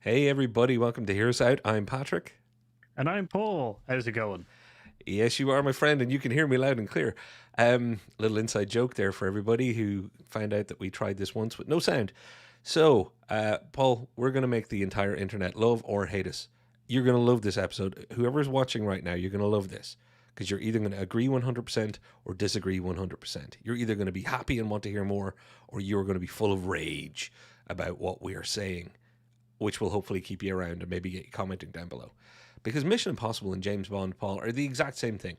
Hey everybody, welcome to Hear Us Out. I'm Patrick. And I'm Paul. How's it going? Yes, you are my friend, and you can hear me loud and clear. Little inside joke there for everybody who found out that we tried this once with no sound. So, Paul, we're going to make the entire internet love or hate us. You're going to love this episode. Whoever's watching right now, you're going to love this because you're either going to agree 100% or disagree 100%. You're either going to be happy and want to hear more, or you're going to be full of rage about what we are saying, which will hopefully keep you around and maybe get you commenting down below. Because Mission Impossible and James Bond, Paul, are the exact same thing.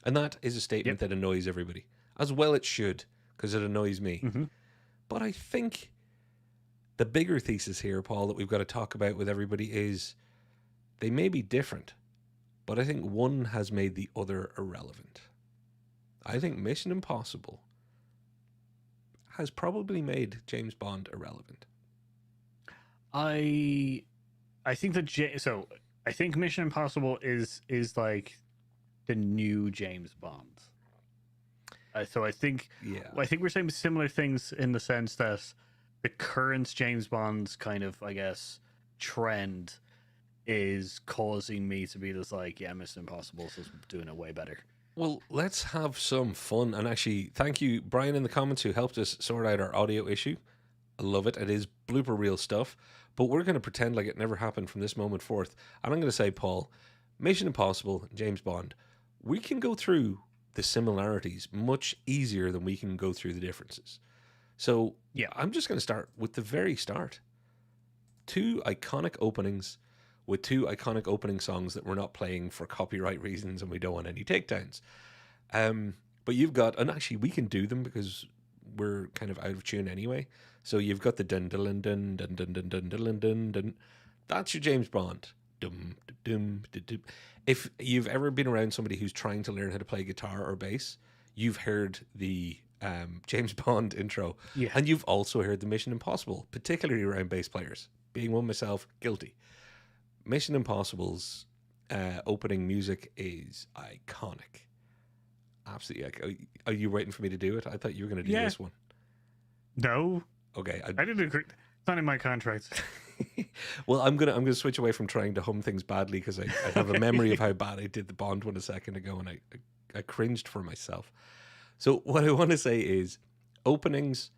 And that is a statement Yep. that annoys everybody. As well it should, because it annoys me. hmm But I think the bigger thesis here, Paul, that we've got to talk about with everybody is they may be different, but I think one has made the other irrelevant. I think Mission Impossible has probably made James Bond irrelevant. I I think that I think Mission Impossible is like the new James Bond. So Yeah. I think we're saying similar things in the sense that the current James Bond's kind of, I guess, trend is causing me to be just like, yeah, Mission Impossible is doing it way better. Well, let's have some fun. And actually, thank you, Brian, in the comments who helped us sort out our audio issue. I love it. It is blooper reel stuff. But we're going to pretend like it never happened from this moment forth. And I'm going to say, Paul, Mission Impossible, James Bond, we can go through the similarities much easier than we can go through the differences. So Yeah. I'm just going to start with the very start. Two iconic openings with two iconic opening songs that we're not playing for copyright reasons and we don't want any takedowns. But you've got, and actually we can do them because we're kind of out of tune anyway. So you've got the dun dun dun dun dun dun dun dun dun dun. That's your James Bond. Dum dum dum dum. If you've ever been around somebody who's trying to learn how to play guitar or bass, you've heard the James Bond intro, Yeah. and you've also heard the Mission Impossible, particularly around bass players. Being one myself, guilty. Mission Impossible's opening music is iconic. Absolutely. Are you waiting for me to do it? I thought you were going to do Yeah. this one. No, Okay. I didn't agree. It's not in my contract. Well, I'm gonna switch away from trying to hum things badly because I have a memory of how bad I did the Bond one a second ago, and I cringed for myself. So what I want to say is openings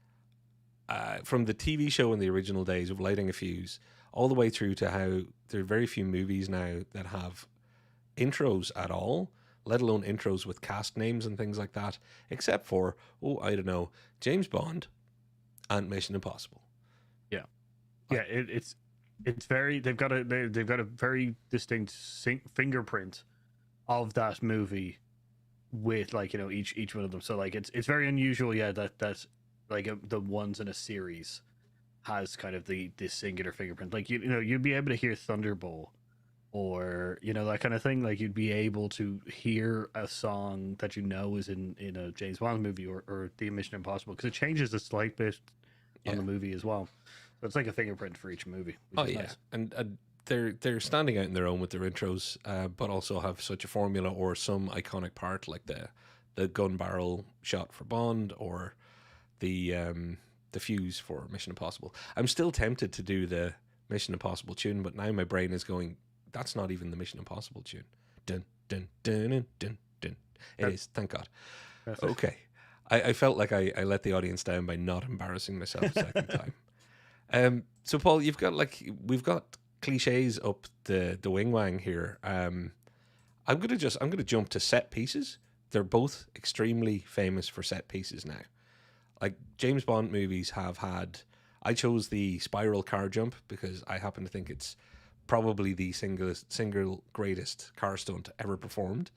from the TV show in the original days of Lighting a Fuse, all the way through to how there are very few movies now that have intros at all, let alone intros with cast names and things like that, except for, I don't know, James Bond and Mission Impossible. Yeah. Yeah, it's very they've got a very distinct fingerprint of that movie with, like, you know, each one of them. So like it's very unusual, yeah, that like the ones in a series has kind of the this singular fingerprint. Like, you know, you'd be able to hear Thunderball or, you know, that kind of thing. Like, you'd be able to hear a song that you know is in a James Bond movie or the Mission Impossible, because it changes a slight bit on Yeah. the movie as well. So it's like a fingerprint for each movie, Oh which is yeah, nice. and they're standing out in their own with their intros, but also have such a formula or some iconic part like the gun barrel shot for Bond or the fuse for Mission Impossible. I'm still tempted to do the Mission Impossible tune, but now my brain is going, that's not even the Mission Impossible tune. Dun dun dun dun dun dun. It That- is, thank God. That's Okay. I felt like I let the audience down by not embarrassing myself a second time. So Paul, we've got cliches up the wing wang here. I'm gonna jump to set pieces. They're both extremely famous for set pieces now. Like James Bond movies have had. I chose the spiral car jump because I happen to think it's probably the single greatest car stunt ever performed.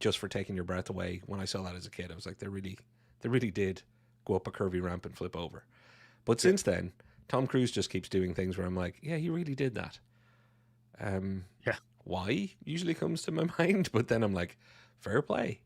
Just for taking your breath away. When I saw that as a kid, I was like, they really did go up a curvy ramp and flip over. But since then, Tom Cruise just keeps doing things where I'm like, yeah, he really did that. Yeah. Why usually comes to my mind, but then I'm like, fair play.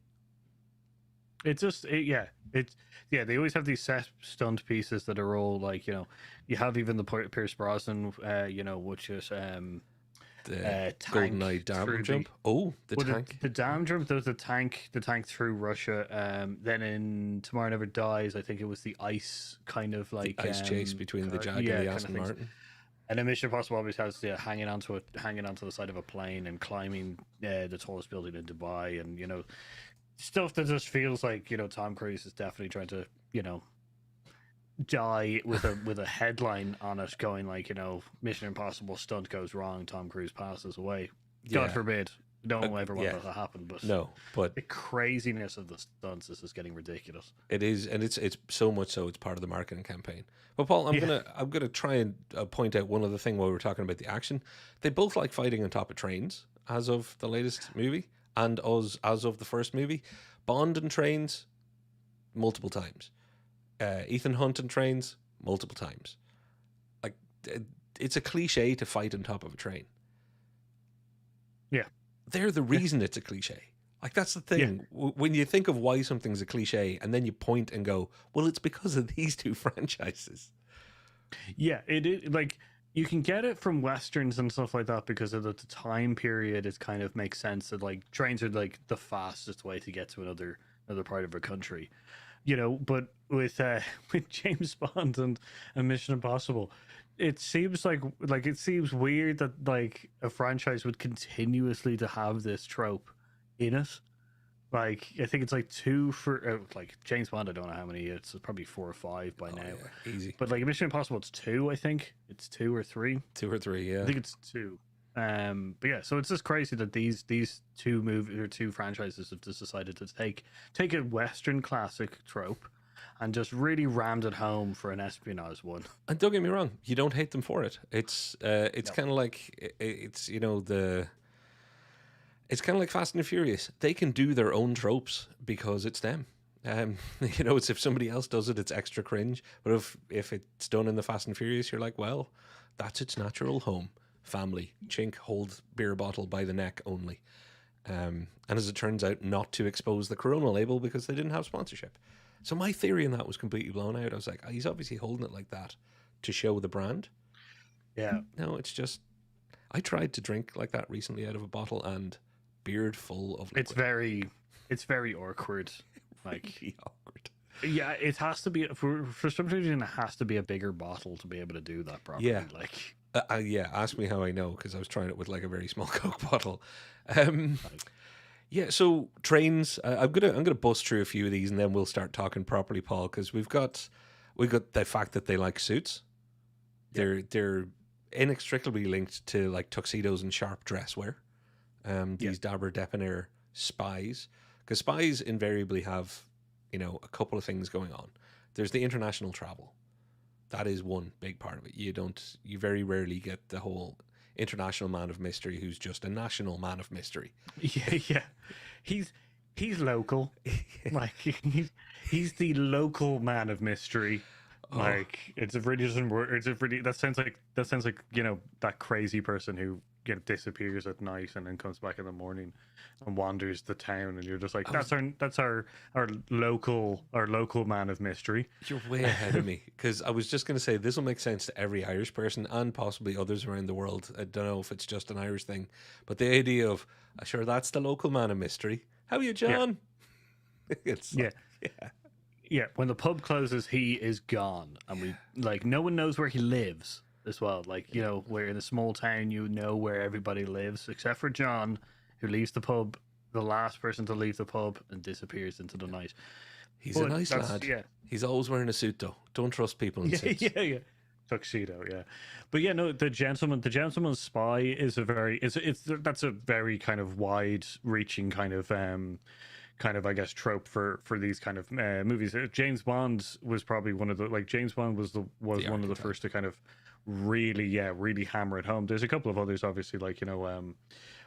It's just it's yeah, they always have these set stunt pieces that are all, like, you know, you have even the Pierce Brosnan, you know, which is The tank GoldenEye dam through jump. Oh, the well, tank. the dam jump. There was the tank through Russia. Then in Tomorrow Never Dies, I think it was the ice kind of like Ice chase between the car, Jag and yeah, the kind of Aston things. Martin. And then Mission Impossible always has hanging onto the side of a plane and climbing the tallest building in Dubai, and stuff that just feels like Tom Cruise is definitely trying to die with a headline on it going like Mission Impossible stunt goes wrong, Tom Cruise passes away. God forbid. No one will ever want that to happen, but the craziness of the stunts is just getting ridiculous. It is, and it's so much so it's part of the marketing campaign. But Paul, I'm gonna try and point out one other thing while we're talking about the action. They both like fighting on top of trains, as of the latest movie, and as of the first movie. Bond and trains, multiple times. Ethan Hunt and trains, multiple times. Like it's a cliche to fight on top of a train. Yeah. They're the reason it's a cliche. Like, that's the thing. Yeah. When you think of why something's a cliche and then you point and go, well, it's because of these two franchises. Yeah, it is. Like, you can get it from Westerns and stuff like that because of the time period. It kind of makes sense that, like, trains are, like, the fastest way to get to another part of a country. But with James Bond and Mission Impossible, it seems like it seems weird that like a franchise would continuously to have this trope in it. Like, I think it's like 2 for like James Bond. I don't know how many. It's probably 4 or 5 by now. Yeah, easy. But like Mission Impossible, it's 2. I think it's 2 or 3. 2 or 3. Yeah, I think it's 2. But yeah, so it's just crazy that these two franchises have just decided to take a Western classic trope and just really rammed it home for an espionage one. And don't get me wrong, you don't hate them for it. It's kind of like it's it's kind of like Fast and Furious. They can do their own tropes because it's them. It's if somebody else does it, it's extra cringe. But if it's done in the Fast and Furious, you're like, well, that's its natural home. Family, chink, hold beer bottle by the neck only. And as it turns out, not to expose the Corona label because they didn't have sponsorship. So my theory in that was completely blown out. I was like, he's obviously holding it like that to show the brand. Yeah. No, it's just, I tried to drink like that recently out of a bottle and beard full of liquid. It's very awkward. Like, really awkward. Yeah, it has to be, for some reason, it has to be a bigger bottle to be able to do that properly. Yeah. Like, ask me how I know, because I was trying it with like a very small Coke bottle. Yeah, so trains. I'm gonna bust through a few of these, and then we'll start talking properly, Paul, because we've got the fact that they like suits. They're inextricably linked to like tuxedos and sharp dress wear. These dapper debonair spies, because spies invariably have a couple of things going on. There's the international travel. That is one big part of it. You very rarely get the whole international man of mystery who's just a national man of mystery. Yeah. He's local. Like, he's the local man of mystery. Like, it's a really that sounds like that crazy person who disappears at night and then comes back in the morning and wanders the town, and you're just like, that's our local man of mystery. You're way ahead of me, because I was just going to say this will make sense to every Irish person and possibly others around the world. I don't know if it's just an Irish thing, but the idea of sure, that's the local man of mystery. How are you, John? Yeah. When the pub closes, he is gone, and we no one knows where he lives as well. Like, we're in a small town, where everybody lives except for John, who leaves the pub, the last person to leave the pub, and disappears into the night. He's a nice lad. Yeah. He's always wearing a suit though. Don't trust people in suits. Yeah. Tuxedo, yeah. But the gentleman's spy is that's a very kind of wide reaching kind of I guess trope for these kind of movies. James Bond was probably one of the one of the first to kind of really hammer it home. There's a couple of others, obviously, like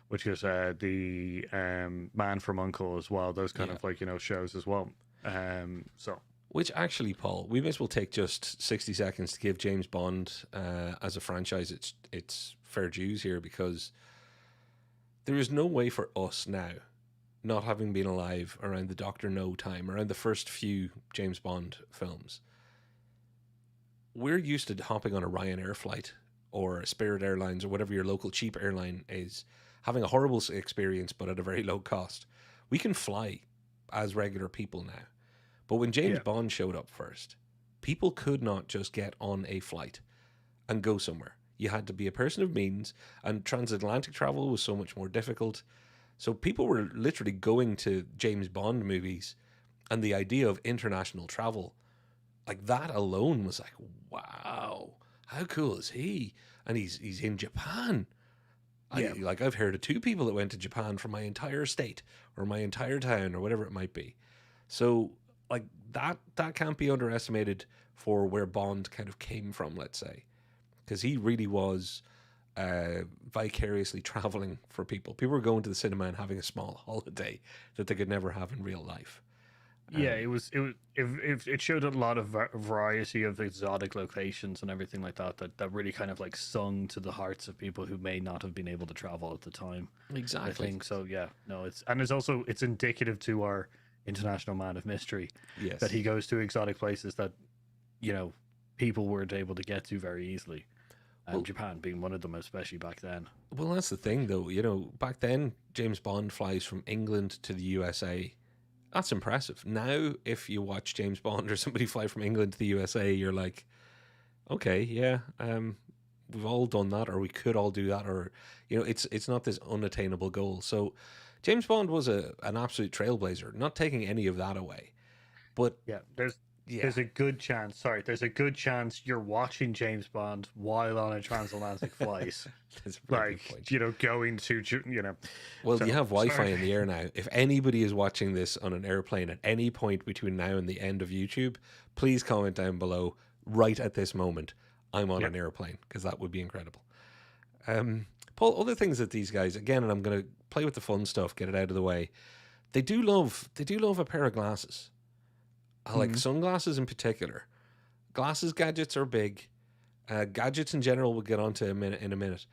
which is the Man from U.N.C.L.E. as well. Those kind of shows as well. Which actually, Paul, we may as well take just 60 seconds to give James Bond as a franchise its fair dues here, because there is no way for us now, not having been alive around the Dr. No time, around the first few James Bond films, we're used to hopping on a Ryanair flight or a Spirit Airlines or whatever your local cheap airline is, having a horrible experience but at a very low cost. We can fly as regular people now. But when James Bond showed up first, people could not just get on a flight and go somewhere. You had to be a person of means, and transatlantic travel was so much more difficult. So people were literally going to James Bond movies, and the idea of international travel, like that alone was like, wow, how cool is he? And he's in Japan. Yeah. I've heard of 2 people that went to Japan from my entire state or my entire town or whatever it might be. So like that can't be underestimated for where Bond kind of came from, let's say, because he really was vicariously traveling for people. People were going to the cinema and having a small holiday that they could never have in real life. Yeah, it showed a lot of variety of exotic locations and everything like that really kind of like sung to the hearts of people who may not have been able to travel at the time. Exactly. I think so. Yeah, no, it's indicative to our international man of mystery. Yes. That he goes to exotic places that, people weren't able to get to very easily. And Japan being one of them, especially back then. Well, that's the thing, though. Back then, James Bond flies from England to the USA. That's impressive. Now, if you watch James Bond or somebody fly from England to the USA, you're like, okay, yeah, we've all done that, or we could all do that, or it's not this unattainable goal. So, James Bond was an absolute trailblazer. Not taking any of that away, but there's a good chance. Sorry, there's a good chance you're watching James Bond while on a transatlantic flight. That's a very good point. Going to Well, so, you have Wi-Fi in the air now. If anybody is watching this on an airplane at any point between now and the end of YouTube, please comment down below right at this moment. I'm on an airplane, because that would be incredible. Paul, other things that these guys, again, and I'm going to play with the fun stuff, get it out of the way. They do love a pair of glasses. I like sunglasses in particular. Glasses gadgets are big. Gadgets in general we'll get onto in a minute.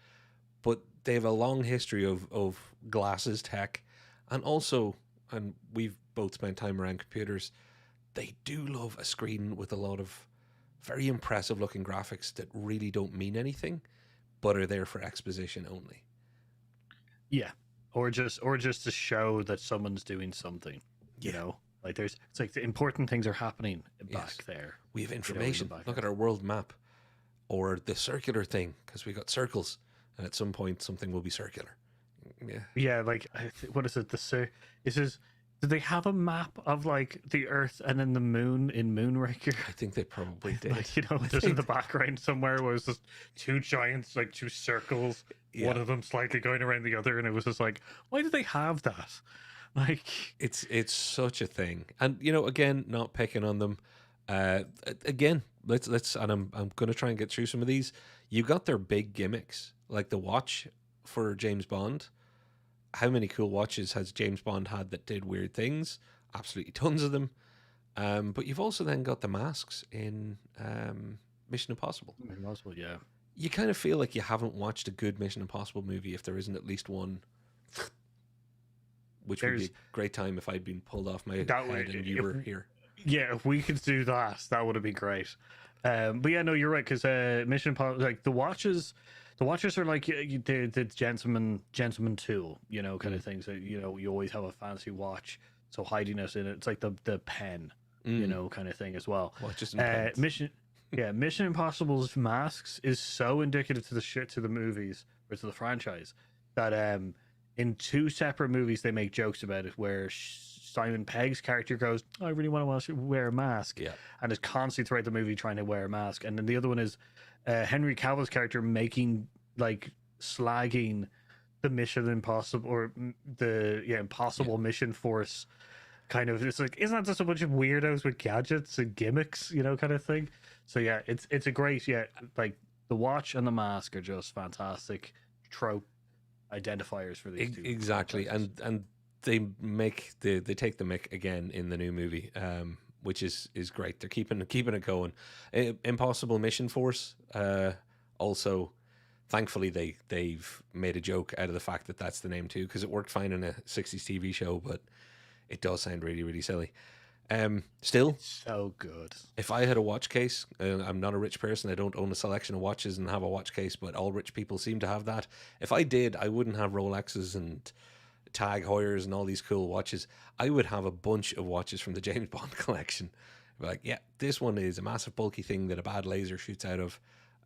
But they have a long history of glasses tech. And also, and we've both spent time around computers, they do love a screen with a lot of very impressive looking graphics that really don't mean anything, but are there for exposition only. Yeah. Or just to show that someone's doing something, Like it's like the important things are happening back there. We have information. Look at our world map, or the circular thing, because we got circles, and at some point something will be circular. Yeah. Yeah, like what is it? Do they have a map of like the Earth and then the Moon in Moonraker? I think they probably did. There's in the background somewhere was just 2 giants, like 2 circles, one of them slightly going around the other, and it was just like, why do they have that? Like it's such a thing, and again, not picking on them. Again, let's, and I'm gonna try and get through some of these. You got their big gimmicks, like the watch for James Bond. How many cool watches has James Bond had that did weird things? Absolutely tons of them. But you've also then got the masks in Mission Impossible. Yeah. You kind of feel like you haven't watched a good Mission Impossible movie if there isn't at least one. Which would be a great time if I'd been pulled off my head and you were here. Yeah, if we could do that, that would have been great. But yeah, no, you're right, because Mission Impossible, like the watches are like the gentleman tool, kind of thing. So you always have a fancy watch, so hiding us in it. It's like the pen, kind of thing as well. Watches and pens. Mission Impossible's masks is so indicative to the movies or to the franchise that in 2 separate movies, they make jokes about it, where Simon Pegg's character goes, I really want to wear a mask. Yeah. And is constantly throughout the movie trying to wear a mask. And then the other one is Henry Cavill's character slagging the Mission Impossible, or the Impossible Mission Force. Kind of, it's like, isn't that just a bunch of weirdos with gadgets and gimmicks, kind of thing? So yeah, it's a great, like the watch and the mask are just fantastic trope identifiers for these two. Exactly, and they take the mick again in the new movie, which is great. They're keeping it going. Impossible Mission Force. Also, thankfully they've made a joke out of the fact that that's the name too, because it worked fine in a 60s TV show, but it does sound really, really silly. Still, it's so good. If I had a watch case, I'm not a rich person, I don't own a selection of watches and have a watch case, but all rich people seem to have that. If I did, I wouldn't have Rolexes and Tag Heuers and all these cool watches. I would have a bunch of watches from the James Bond collection. Like, yeah, this one is a massive bulky thing that a bad laser shoots out of.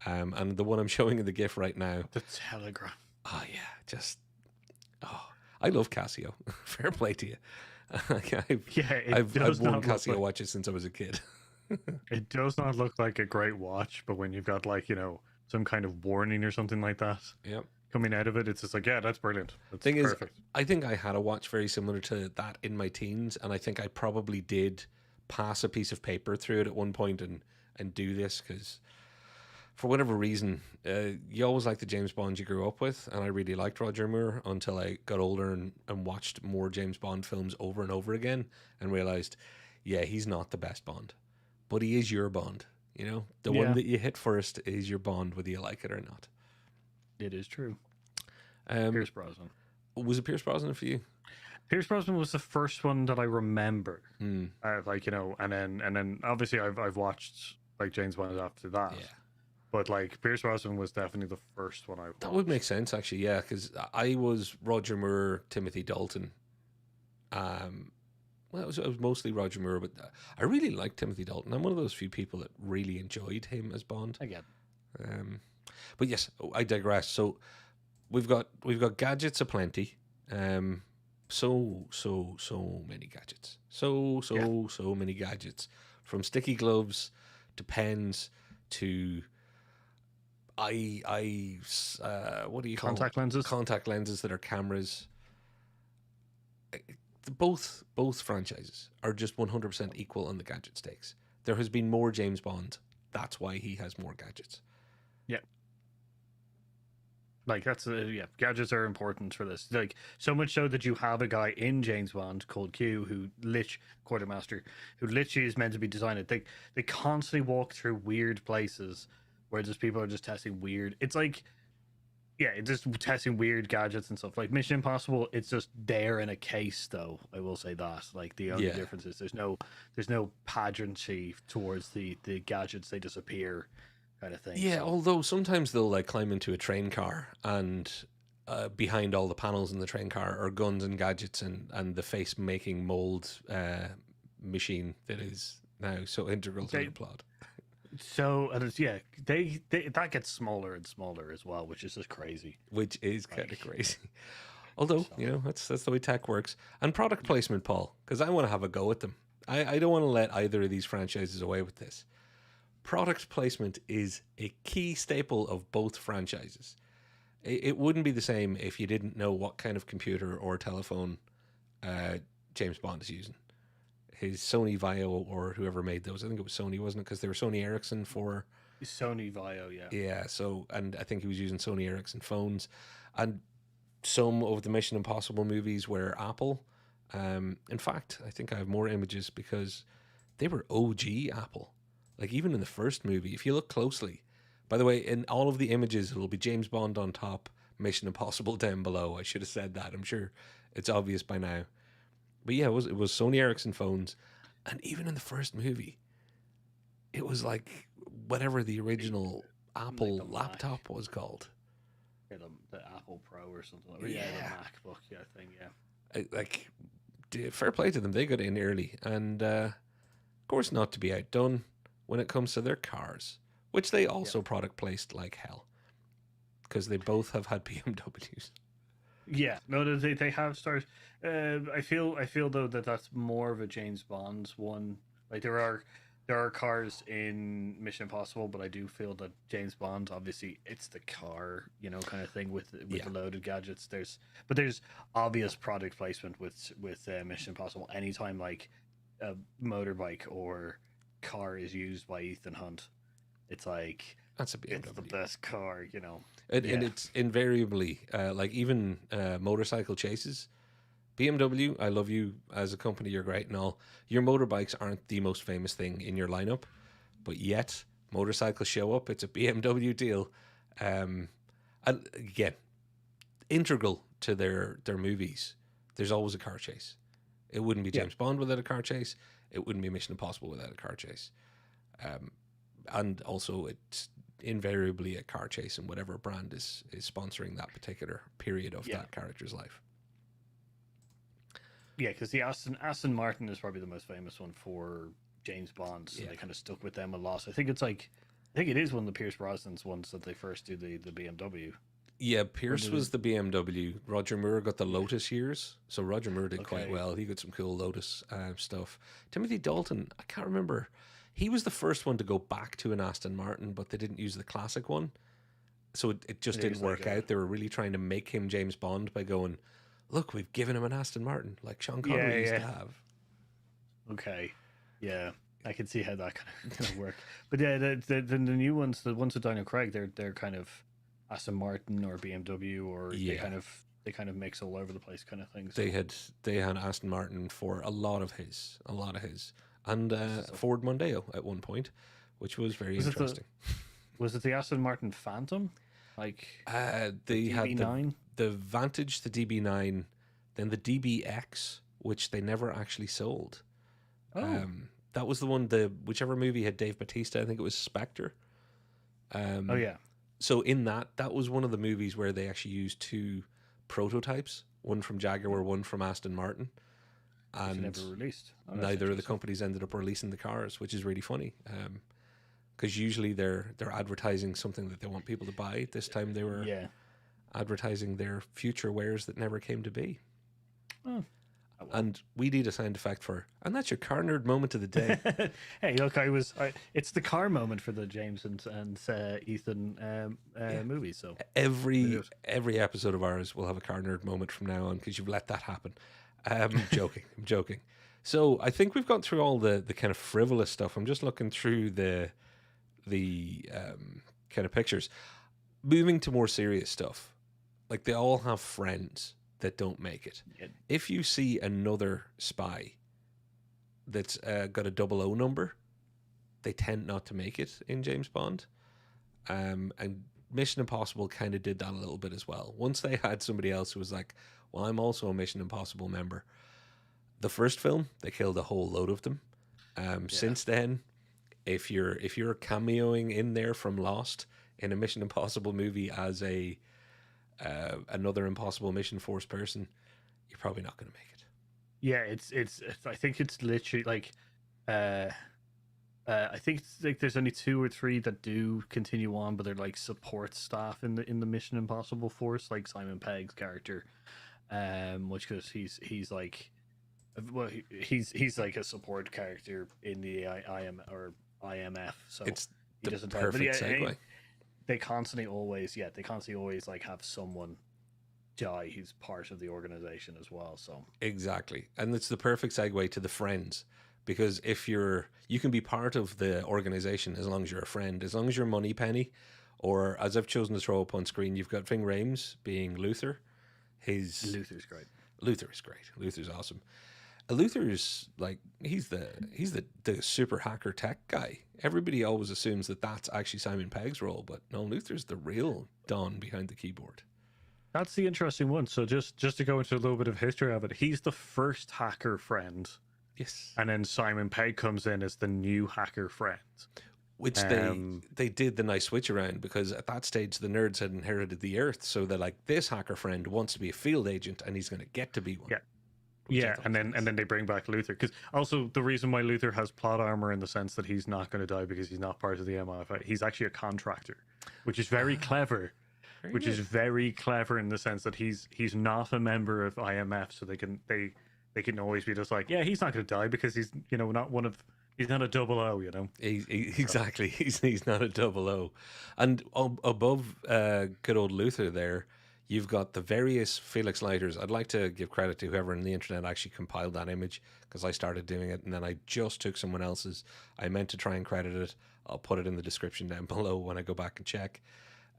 And the one I'm showing in the GIF right now. The Telegram. Oh yeah, I love Casio. Fair play to you. I've worn Casio watches since I was a kid. It does not look like a great watch, but when you've got like, some kind of warning or something like that coming out of it, it's just like, yeah, that's brilliant. That's perfect. I think I had a watch very similar to that in my teens, and I think I probably did pass a piece of paper through it at one point and do this because for whatever reason, you always liked the James Bond you grew up with, and I really liked Roger Moore until I got older and watched more James Bond films over and over again and realized, yeah, he's not the best Bond, but he is your Bond. The one that you hit first is your Bond, whether you like it or not. It is true. Pierce Brosnan. Was it Pierce Brosnan for you? Pierce Brosnan was the first one that I remember. And then obviously I've watched like James Bond after that. Yeah. But like Pierce Brosnan was definitely the first one I watched. That would make sense actually, yeah, because I was Roger Moore, Timothy Dalton. It was mostly Roger Moore, but I really liked Timothy Dalton. I'm one of those few people that really enjoyed him as Bond. Again. But yes, I digress. So we've got gadgets aplenty. So many gadgets. So many gadgets. From sticky gloves to pens to what do you call contact lenses? Contact lenses that are cameras. Both franchises are just 100% equal on the gadget stakes. There has been more James Bond. That's why he has more gadgets. Yeah. Like that's gadgets are important for this. Like so much so that you have a guy in James Bond called Q Quartermaster, who literally is meant to be designed. They constantly walk through weird places where just people are just testing weird. It's like, it's just testing weird gadgets and stuff. Like Mission Impossible, it's just there in a case, though. I will say that. Like the only difference is there's no pageantry towards the gadgets. They disappear, kind of thing. Yeah, so. Although sometimes they'll like climb into a train car and behind all the panels in the train car are guns and gadgets and the face making mold machine that is now so integral to the plot. So and it's they that gets smaller and smaller as well, which is just crazy. Which is kind of crazy. Although that's the way tech works. And product placement, Paul, because I want to have a go at them. I don't want to let either of these franchises away with this. Product placement is a key staple of both franchises. It wouldn't be the same if you didn't know what kind of computer or telephone James Bond is using. His Sony Vaio or whoever made those. I think it was Sony, wasn't it? Because they were Sony Ericsson for... Sony Vaio, yeah. Yeah, so, and I think he was using Sony Ericsson phones. And some of the Mission Impossible movies were Apple. In fact, I think I have more images because they were OG Apple. Like even in the first movie, if you look closely... By the way, in all of the images, it'll be James Bond on top, Mission Impossible down below. I should have said that. I'm sure it's obvious by now. But yeah, it was Sony Ericsson phones, and even in the first movie, it was like whatever the original Apple laptop was called. Yeah, the Apple Pro or something like that. Yeah, the MacBook, Like, fair play to them. They got in early, and of course not to be outdone when it comes to their cars, which they also product placed like hell, because they both have had BMWs. Yeah, no, they have stars. I feel though that's more of a James Bond one. Like there are cars in Mission Impossible, but I do feel that James Bond, obviously, it's the car, kind of thing with the loaded gadgets. There's obvious product placement with Mission Impossible. Anytime like a motorbike or car is used by Ethan Hunt, it's like that's a BMW. It's the best car, And it's invariably like even motorcycle chases. BMW, I love you as a company, you're great and all. Your motorbikes aren't the most famous thing in your lineup, but yet motorcycles show up. It's a BMW deal. And again, integral to their movies, there's always a car chase. It wouldn't be James Bond without a car chase. It wouldn't be Mission Impossible without a car chase. And also it's invariably a car chase, and whatever brand is sponsoring that particular period of that character's life. Yeah, because the Aston Martin is probably the most famous one for James Bond, so they kind of stuck with them a lot. I think it's like I think it is one of the Pierce Brosnan's ones that they first do the BMW. Yeah, Pierce was the BMW. Roger Moore got the Lotus years, so Roger Moore did quite well. He got some cool Lotus stuff. Timothy Dalton, I can't remember. He was the first one to go back to an Aston Martin, but they didn't use the classic one, so it just didn't work out. They were really trying to make him James Bond by going, "Look, we've given him an Aston Martin, like Sean Connery used to have." Okay, yeah, I can see how that kind of work. But yeah, the new ones, the ones with Daniel Craig, they're kind of Aston Martin or BMW, or they kind of mix all over the place kind of thing. So. They had Aston Martin for a lot of his, and Ford Mondeo at one point, which was very interesting. Was it the Aston Martin Phantom? Like they had DB9? the Vantage, the DB9, then the DBX, which they never actually sold. Oh. That was the one. Whichever movie had Dave Bautista, I think it was Spectre. Oh yeah. So in that was one of the movies where they actually used two prototypes, one from Jaguar, one from Aston Martin, and never released. Neither of the companies ended up releasing the cars, which is really funny. Because usually they're advertising something that they want people to buy. This time they were advertising their future wares that never came to be. Oh. And we need a sound effect and that's your car nerd moment of the day. Hey, look, it's the car moment for the James and Ethan movie. So every episode of ours will have a car nerd moment from now on because you've let that happen. I'm joking. So I think we've gone through all the kind of frivolous stuff. I'm just looking through the kind of pictures. Moving to more serious stuff, like they all have friends that don't make it. Yeah. If you see another spy that's got a 00 number, they tend not to make it in James Bond. And Mission Impossible kind of did that a little bit as well. Once they had somebody else who was like, well, I'm also a Mission Impossible member. The first film, they killed a whole load of them. Since then, if you're cameoing in there from Lost in a Mission Impossible movie as another Impossible Mission Force person, you're probably not going to make it. Yeah, it's I think it's literally like I think it's like there's only 2 or 3 that do continue on, but they're like support staff in the Mission Impossible Force, like Simon Pegg's character, which because he's like, well, he's like a support character in the IMF, so it's the perfect segue. They constantly always like have someone die who's part of the organization as well. So exactly, and it's the perfect segue to the friends, because if you can be part of the organization as long as you're a friend, as long as you're Moneypenny, or as I've chosen to throw up on screen, you've got Ving Rhames being Luther. Luther's great. Luther is great. Luther's awesome. Luther's like he's the super hacker tech guy. Everybody always assumes that that's actually Simon Pegg's role, but no, Luther's the real Don behind the keyboard. That's the interesting one. So just to go into a little bit of history of it, he's the first hacker friend. Yes. And then Simon Pegg comes in as the new hacker friend. Which they did the nice switch around, because at that stage the nerds had inherited the Earth, so they're like, this hacker friend wants to be a field agent and he's going to get to be one. Yeah. Yeah, and then they bring back Luther, because also the reason why Luther has plot armor in the sense that he's not going to die because he's not part of the MI5. He's actually a contractor, which is very clever. Is very clever in the sense that he's not a member of IMF, so they can always be just like, yeah, he's not going to die because he's he's not a 00, you know. Exactly, he's not a 00. And above good old Luther there, you've got the various Felix Leiters. I'd like to give credit to whoever on the internet actually compiled that image, because I started doing it and then I just took someone else's. I meant to try and credit it. I'll put it in the description down below when I go back and check.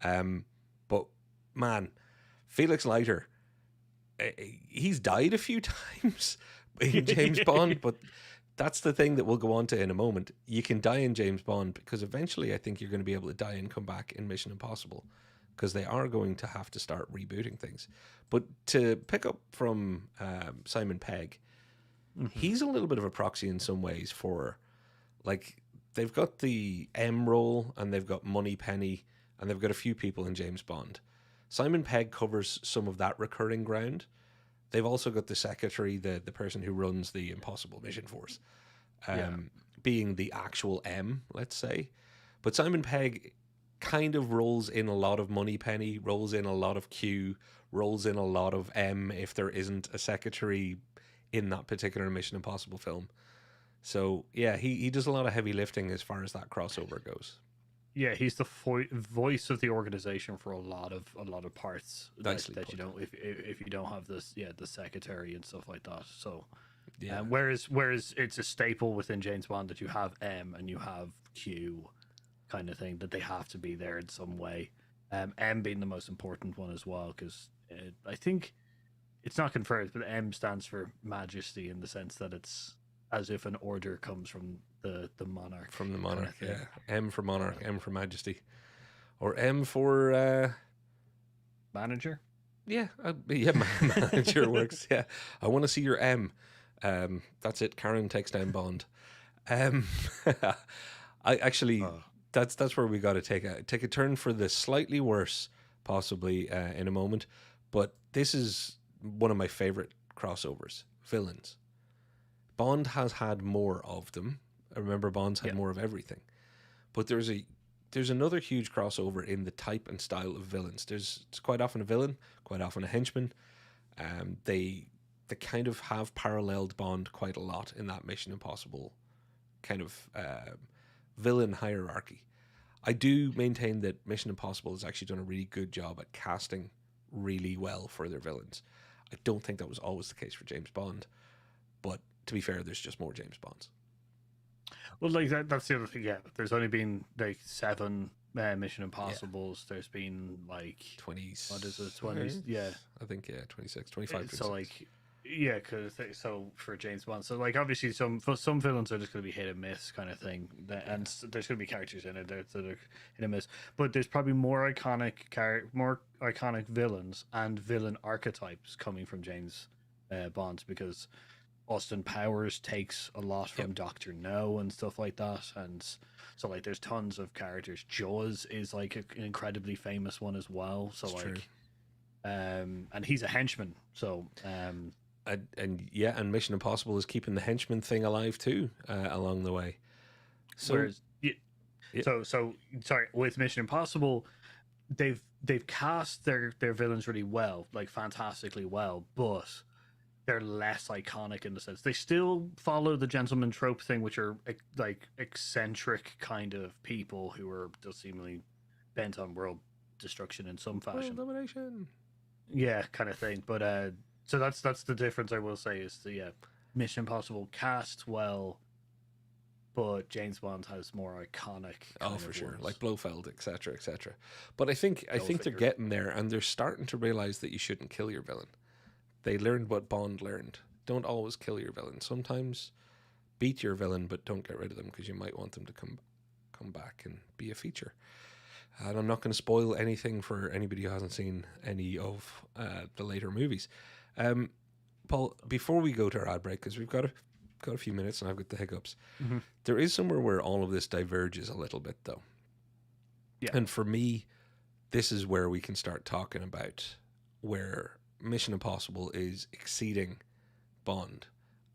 But man, Felix Leiter, he's died a few times in James Bond, but that's the thing that we'll go on to in a moment. You can die in James Bond because eventually I think you're going to be able to die and come back in Mission Impossible, because they are going to have to start rebooting things. But to pick up from Simon Pegg, he's a little bit of a proxy in some ways for, like, they've got the M role and they've got Moneypenny and they've got a few people in James Bond. Simon Pegg covers some of that recurring ground. They've also got the secretary, the person who runs the Impossible Mission Force, being the actual M, let's say. But Simon Pegg kind of rolls in a lot of Moneypenny, rolls in a lot of Q, rolls in a lot of M if there isn't a secretary in that particular Mission Impossible film. So yeah, he does a lot of heavy lifting as far as that crossover goes. Yeah, he's the voice of the organization for a lot of parts that you don't if you don't have this the secretary and stuff like that. So yeah, whereas it's a staple within James Bond that you have M and you have Q kind of thing, that they have to be there in some way. M being the most important one as well, because I think it's not confirmed, but M stands for Majesty in the sense that it's as if an order comes from the monarch. From the monarch, kind of yeah. M for monarch, M for Majesty, or M for manager. Yeah, manager works. Yeah, I want to see your M. That's it. Karen takes down Bond. I actually, that's where we got to take a turn for the slightly worse, possibly in a moment. But this is one of my favorite crossovers. Villains. Bond has had more of them. I remember Bond's had more of everything. But there's another huge crossover in the type and style of villains. It's quite often a villain, quite often a henchman. They kind of have paralleled Bond quite a lot in that Mission Impossible kind of villain hierarchy. I do maintain that Mission Impossible has actually done a really good job at casting really well for their villains. I don't think that was always the case for James Bond, but to be fair, there's just more James Bonds. Well, like that's the other thing. Yeah, there's only been like 7 Mission Impossibles. Yeah. There's been like 20s. What is it? 20s? Yeah, I think 26, 25. 26. So like, yeah, because so for James Bond, so like obviously some villains are just going to be hit and miss kind of thing, and there's going to be characters in it that are hit and miss. But there's probably more iconic villains and villain archetypes coming from James Bond, because Austin Powers takes a lot from Dr. No and stuff like that, and so like there's tons of characters. Jaws is like an incredibly famous one as well. So that's like, true. And he's a henchman. So and Mission Impossible is keeping the henchman thing alive too along the way. So so sorry, with Mission Impossible, they've cast their villains really well, like fantastically well, but they're less iconic in the sense they still follow the gentleman trope thing, which are like eccentric kind of people who are just seemingly bent on world destruction in some fashion. World domination. Yeah, kind of thing. But so that's the difference I will say is the Mission Impossible cast well, but James Bond has more iconic. Oh, for sure, like Blofeld, etc., etc. But I think they're getting there, and they're starting to realize that you shouldn't kill your villain. They learned what Bond learned. Don't always kill your villain. Sometimes beat your villain, but don't get rid of them, because you might want them to come back and be a feature. And I'm not going to spoil anything for anybody who hasn't seen any of the later movies. Paul, before we go to our ad break, because we've got a few minutes and I've got the hiccups, there is somewhere where all of this diverges a little bit, though. Yeah. And for me, this is where we can start talking about where Mission Impossible is exceeding Bond,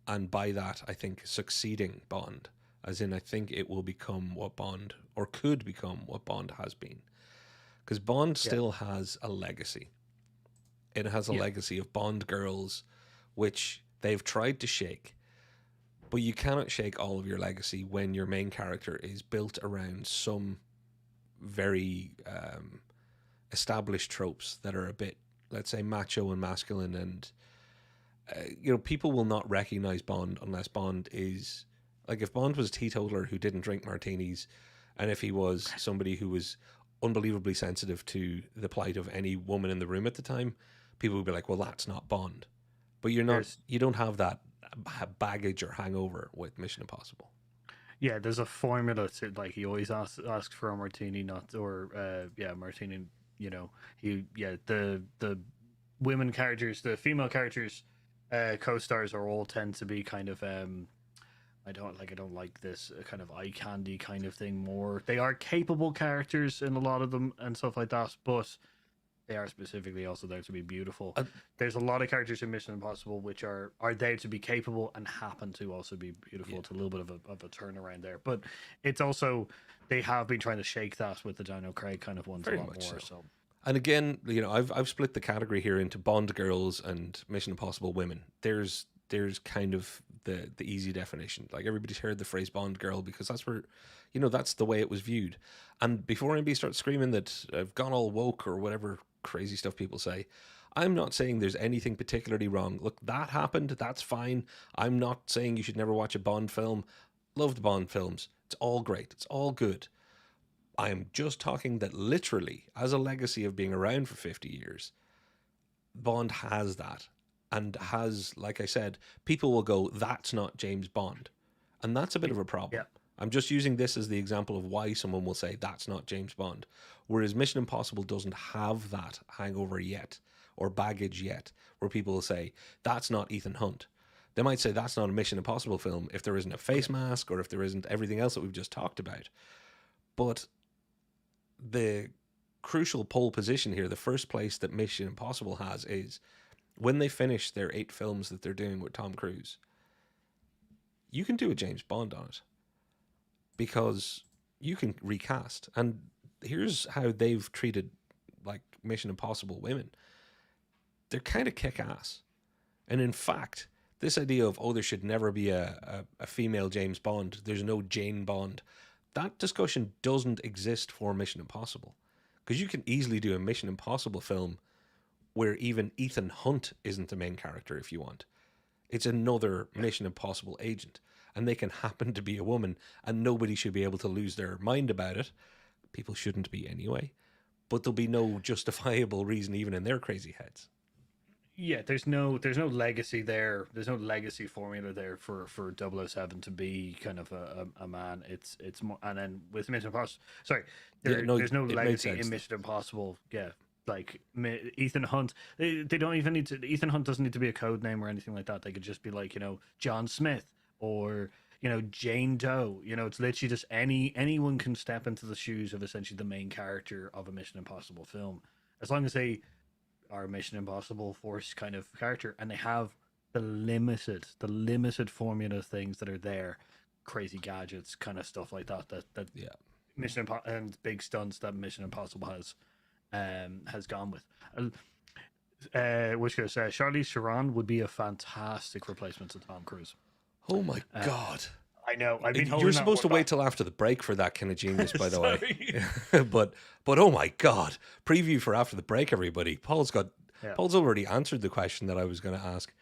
and by that I think succeeding Bond, as in I think it will become what Bond, or could become what Bond has been, because Bond still has a legacy. It has a legacy of Bond girls, which they've tried to shake, but you cannot shake all of your legacy when your main character is built around some very established tropes that are a bit, let's say, macho and masculine, and people will not recognize Bond unless Bond is like, if Bond was a teetotaler who didn't drink martinis, and if he was somebody who was unbelievably sensitive to the plight of any woman in the room at the time, people would be like, well, that's not Bond. But you don't have that baggage or hangover with Mission Impossible. Yeah, there's a formula to, like, he always asks for a martini, martini. The women characters, the female characters, co-stars are all tend to be kind of I don't like this kind of eye candy kind of thing more. They are capable characters in a lot of them and stuff like that, but They are specifically also there to be beautiful. There's a lot of characters in Mission Impossible which are there to be capable and happen to also be beautiful. It's a little bit of a turnaround there, but it's also they have been trying to shake that with the Daniel Craig kind of ones a lot more. So. And again, you know, I've split the category here into Bond girls and Mission Impossible women. There's kind of the easy definition. Like everybody's heard the phrase Bond girl because that's where, you know, that's the way it was viewed. And before anybody starts screaming that I've gone all woke or whatever crazy stuff people say, I'm not saying there's anything particularly wrong. Look, that happened. That's fine. I'm not saying you should never watch a Bond film. Loved Bond films. It's all great. It's all good. I am just talking that literally, as a legacy of being around for 50 years, Bond has that. And has, like I said, people will go, that's not James Bond. And that's a bit of a problem. Yeah. I'm just using this as the example of why someone will say that's not James Bond. Whereas Mission Impossible doesn't have that hangover yet, or baggage yet, where people will say, that's not Ethan Hunt. They might say that's not a Mission Impossible film if there isn't a face mask or if there isn't everything else that we've just talked about. But the crucial pole position here, the first place that Mission Impossible has is when they finish their 8 films that they're doing with Tom Cruise, you can do a James Bond on it because you can recast. And here's how they've treated like Mission Impossible women. They're kind of kick-ass. And in fact, this idea of, there should never be a female James Bond, there's no Jane Bond, that discussion doesn't exist for Mission Impossible. Because you can easily do a Mission Impossible film where even Ethan Hunt isn't the main character if you want. It's another Mission Impossible agent. And they can happen to be a woman, and nobody should be able to lose their mind about it. People shouldn't be anyway. But there'll be no justifiable reason even in their crazy heads. Yeah, there's no legacy there. There's no legacy formula there for 007 to be kind of a man. It's more, and then with Mission Impossible, there's no legacy in Mission Impossible. Yeah, like Ethan Hunt, they don't even need to. Ethan Hunt doesn't need to be a code name or anything like that. They could just be like, you know, John Smith or, you know, Jane Doe. You know, it's literally just anyone can step into the shoes of essentially the main character of a Mission Impossible film, as long as they are a Mission Impossible Force kind of character, and they have the limited formula things that are there, crazy gadgets, kind of stuff like that. Yeah, Mission Impossible and big stunts that Mission Impossible has gone with. Which goes, Charlize Theron would be a fantastic replacement to Tom Cruise. Oh my god! I know. You're supposed to wait till after the break for that kind of genius, by the way. but oh my god! Preview for after the break, everybody. Paul's already answered the question that I was going to ask.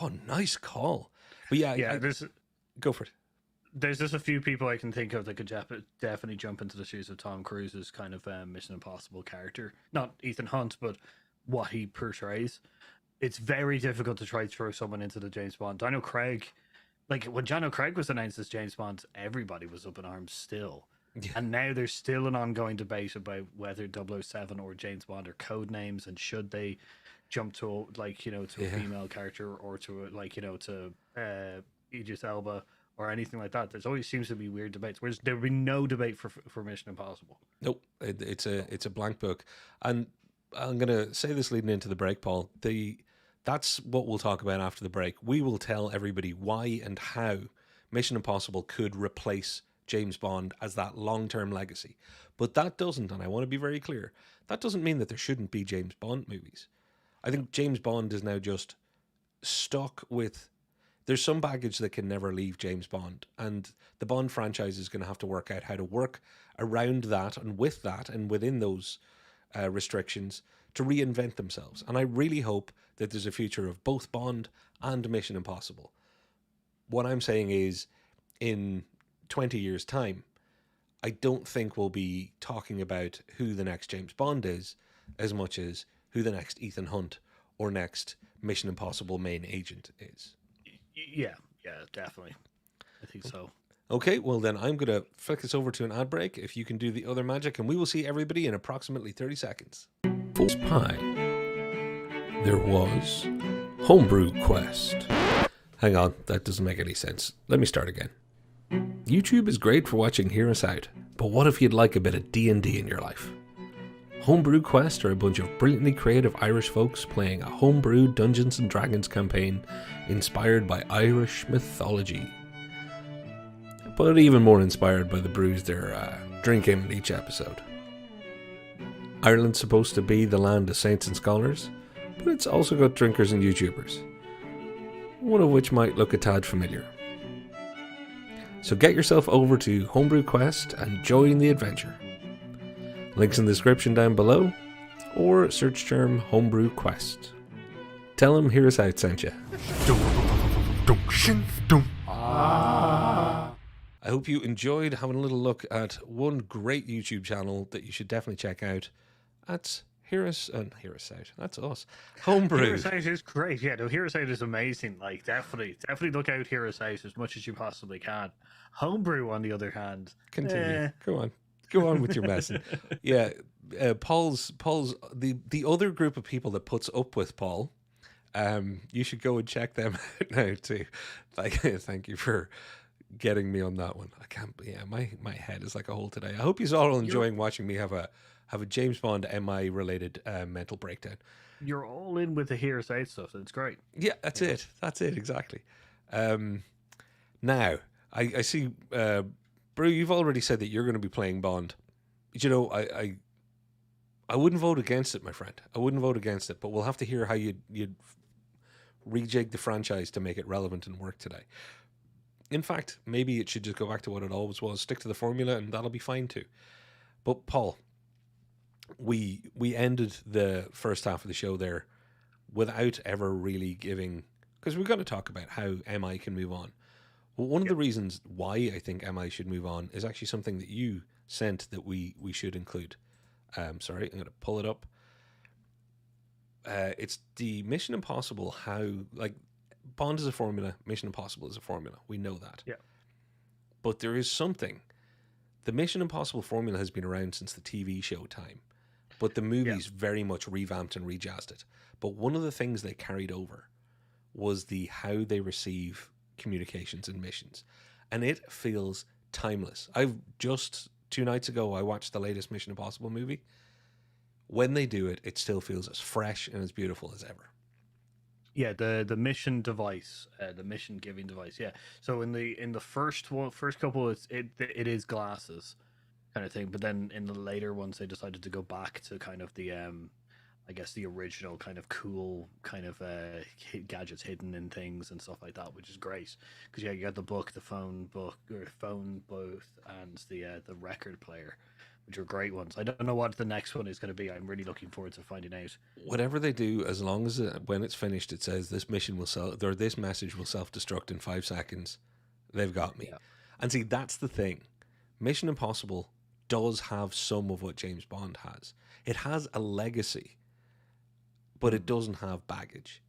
Oh, nice call. But go for it. There's just a few people I can think of that could definitely jump into the shoes of Tom Cruise's kind of Mission Impossible character. Not Ethan Hunt, but what he portrays. It's very difficult to try to throw someone into the James Bond. Daniel Craig. Like, when Daniel Craig was announced as James Bond, everybody was up in arms still. Yeah. And now there's still an ongoing debate about whether 007 or James Bond are code names, and should they jump to, like, you know, to a female character or to, like, you know, to Idris Elba or anything like that. There's always seems to be weird debates, whereas there would be no debate for Mission Impossible. Nope. It's a blank book. And I'm going to say this leading into the break, Paul. That's what we'll talk about after the break. We will tell everybody why and how Mission Impossible could replace James Bond as that long-term legacy. But that doesn't, and I want to be very clear, that doesn't mean that there shouldn't be James Bond movies. I think James Bond is now just stuck with... There's some baggage that can never leave James Bond, and the Bond franchise is going to have to work out how to work around that and with that and within those restrictions to reinvent themselves. And I really hope that there's a future of both Bond and Mission Impossible. What I'm saying is, in 20 years' time, I don't think we'll be talking about who the next James Bond is as much as who the next Ethan Hunt or next Mission Impossible main agent is. Yeah, definitely. I think so. Okay, well then I'm going to flick us over to an ad break if you can do the other magic, and we will see everybody in approximately 30 seconds. False pie. There was Homebrew Quest. Hang on, that doesn't make any sense. Let me start again. YouTube is great for watching Hear Us Out, but what if you'd like a bit of D&D in your life? Homebrew Quest are a bunch of brilliantly creative Irish folks playing a homebrew Dungeons and Dragons campaign inspired by Irish mythology, but even more inspired by the brews they're drinking in each episode. Ireland's supposed to be the land of saints and scholars, but it's also got drinkers and YouTubers, one of which might look a tad familiar. So get yourself over to Homebrew Quest and join the adventure. Links in the description down below, or search term Homebrew Quest. Tell them Hear Us Out sent you. I hope you enjoyed having a little look at one great YouTube channel that you should definitely check out. That's Hear Us Out. That's us. Homebrew. Hear Us Out is great. Yeah, no, Hear Us Out is amazing. Like, definitely look out Hear Us Out as much as you possibly can. Homebrew, on the other hand, continue. Go on with your messing. Yeah, Paul's the other group of people that puts up with Paul. You should go and check them out now too. Like, thank you for getting me on that one. I can't. Yeah, my head is like a hole today. I hope you're all enjoying watching me have a James Bond MI related mental breakdown. You're all in with the Hear Us Out stuff. It's great. Yeah, that's it. That's it exactly. Now I see. Brew, you've already said that you're going to be playing Bond. You know, I wouldn't vote against it, my friend. I wouldn't vote against it, but we'll have to hear how you'd rejig the franchise to make it relevant and work today. In fact, maybe it should just go back to what it always was, stick to the formula, and that'll be fine too. But Paul, we ended the first half of the show there without ever really giving, because we're going to talk about how MI can move on. Well, one of the reasons why I think MI should move on is actually something that you sent that we should include. Sorry, I'm going to pull it up. It's the Mission Impossible, how, like, Bond is a formula, Mission Impossible is a formula. We know that. Yeah. But there is something. The Mission Impossible formula has been around since the TV show time, but the movies very much revamped and rejazzed it. But one of the things they carried over was the how they receive communications and missions, and it feels timeless. I've just 2 nights ago I watched the latest Mission Impossible movie. When they do it, it still feels as fresh and as beautiful as ever. Yeah, the mission device, the mission giving device. Yeah. So in the first couple, it is glasses kind of thing, but then in the later ones they decided to go back to kind of the I guess the original kind of cool kind of gadgets hidden in things and stuff like that, which is great because you got the book, the phone booth, and the record player, which are great ones. I don't know what the next one is going to be. I'm really looking forward to finding out. Whatever they do, as long as when it's finished, it says this mission will this message will self-destruct in 5 seconds. They've got me. Yeah. And see, that's the thing. Mission Impossible does have some of what James Bond has. It has a legacy, but it doesn't have baggage.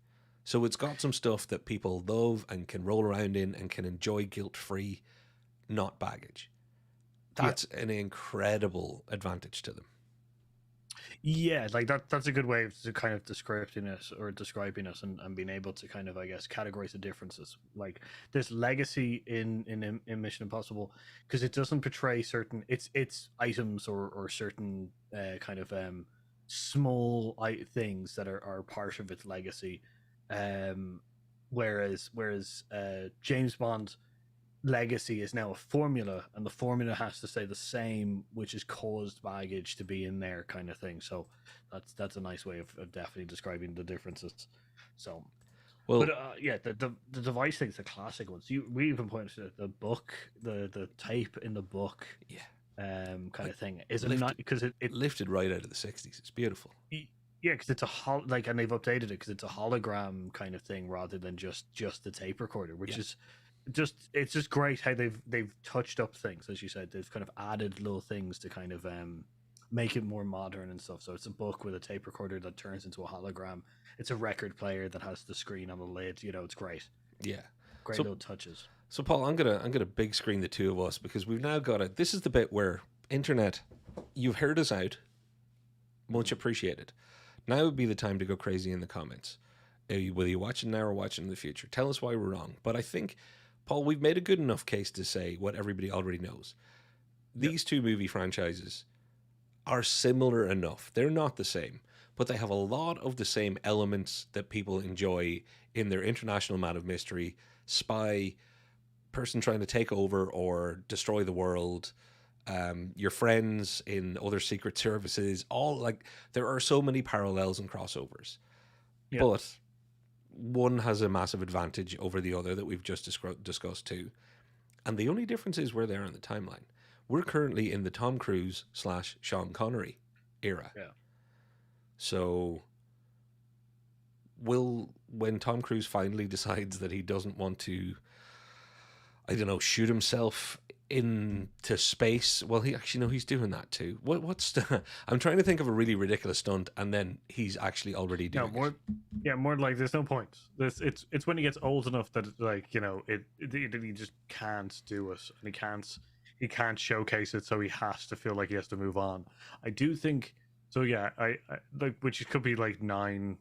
So it's got some stuff that people love and can roll around in and can enjoy guilt-free, not baggage. That's an incredible advantage to them. Yeah, like that's a good way of kind of describing us and being able to kind of, I guess, categorize the differences. Like there's legacy in Mission Impossible because it doesn't portray certain it's items or certain kind of small things that are part of its legacy, whereas James Bond legacy is now a formula, and the formula has to stay the same, which has caused baggage to be in there kind of thing. So that's a nice way of definitely describing the differences. So but the device thing's the classic ones. We even pointed to the book, the tape in the book, kind of thing. Is it not because it lifted right out of the 60s? It's beautiful. Yeah, because it's and they've updated it because it's a hologram kind of thing rather than just the tape recorder, which is it's just great how they've touched up things. As you said, they've kind of added little things to kind of make it more modern and stuff. So it's a book with a tape recorder that turns into a hologram. It's a record player that has the screen on the lid. You know, it's great. Yeah, great little touches. So Paul, I'm gonna big screen the two of us because we've now got it. This is the bit where internet, you've heard us out, much appreciated. Now would be the time to go crazy in the comments. Whether you're watching now or watching in the future, tell us why we're wrong. But I think, Paul, we've made a good enough case to say what everybody already knows. These two movie franchises are similar enough. They're not the same, but they have a lot of the same elements that people enjoy in their international man of mystery, spy, person trying to take over or destroy the world, your friends in other secret services. All like there are so many parallels and crossovers, Yeah. but one has a massive advantage over the other that we've just discussed too. And the only difference is where they are in the timeline. We're currently in the Tom Cruise / Sean Connery era. Yeah. So when Tom Cruise finally decides that he doesn't want to, I don't know, shoot himself into space. Well, he's doing that too. I'm trying to think of a really ridiculous stunt, and then he's actually already doing it. Yeah, more like there's no point. It's when he gets old enough that he just can't do it, and he can't showcase it, so he has to feel like he has to move on. I do think so. Yeah, I like, which could be like 9,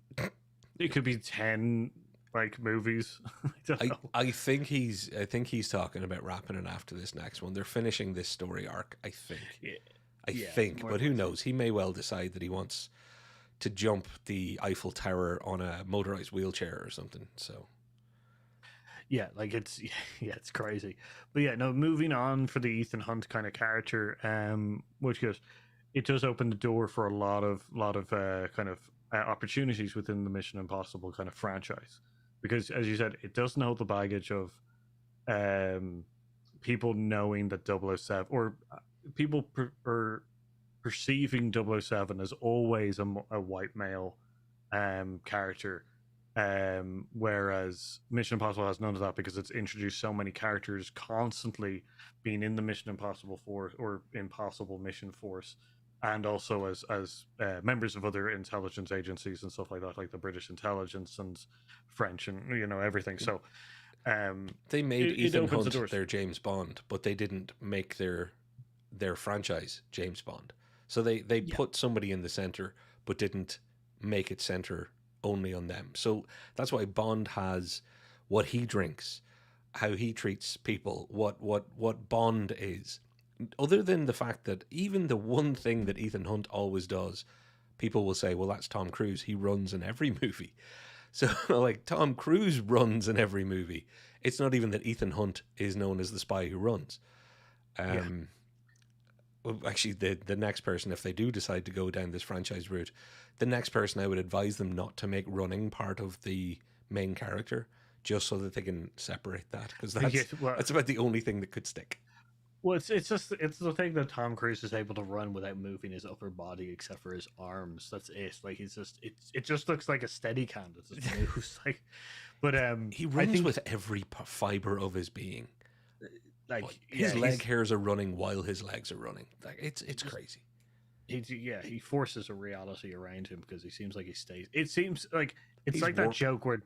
it could be 10 like movies. I don't know. I think he's talking about wrapping it after this next one. They're finishing this story arc, I think. Yeah. I think, but who knows? He may well decide that he wants to jump the Eiffel Tower on a motorized wheelchair or something. So yeah, like it's crazy. But yeah, no, moving on for the Ethan Hunt kind of character, which goes, it does open the door for a lot of kind of opportunities within the Mission Impossible kind of franchise. Because, as you said, it doesn't hold the baggage of people knowing that 007, or people perceiving 007 as always a white male character, whereas Mission Impossible has none of that, because it's introduced so many characters constantly being in the Mission Impossible Force or Impossible Mission Force, and also as members of other intelligence agencies and stuff like that, like the British intelligence and French and everything. So they made Ethan Hunt their James Bond, but they didn't make their franchise James Bond. So they put somebody in the center, but didn't make it center only on them. So that's why Bond has what he drinks, how he treats people, what Bond is. Other than the fact that even the one thing that Ethan Hunt always does, people will say, well, that's Tom Cruise. He runs in every movie. So, like, Tom Cruise runs in every movie. It's not even that Ethan Hunt is known as the spy who runs. Well, actually, the next person, if they do decide to go down this franchise route, the next person, I would advise them not to make running part of the main character, just so that they can separate that, because that's about the only thing that could stick. Well, it's the thing that Tom Cruise is able to run without moving his upper body except for his arms. That's it. Like it just looks like a Steadicam that just moves. Like, but he runs with every fiber of his being. Like his leg hairs are running while his legs are running. Like it's crazy. He forces a reality around him because he seems like he stays. It seems like it's like that joke where,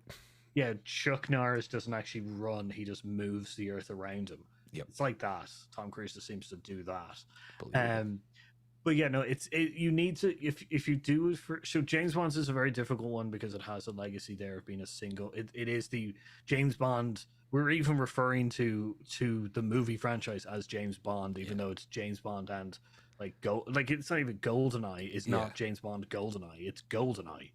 Chuck Norris doesn't actually run; he just moves the earth around him. Yep. It's like that. Tom Cruise just seems to do that. But yeah, no, you need to if you do it for, so James Bond's is a very difficult one because it has a legacy there of being a single. It is the James Bond. We're even referring to the movie franchise as James Bond, even though it's James Bond and it's not even GoldenEye. It's not James Bond GoldenEye. It's GoldenEye.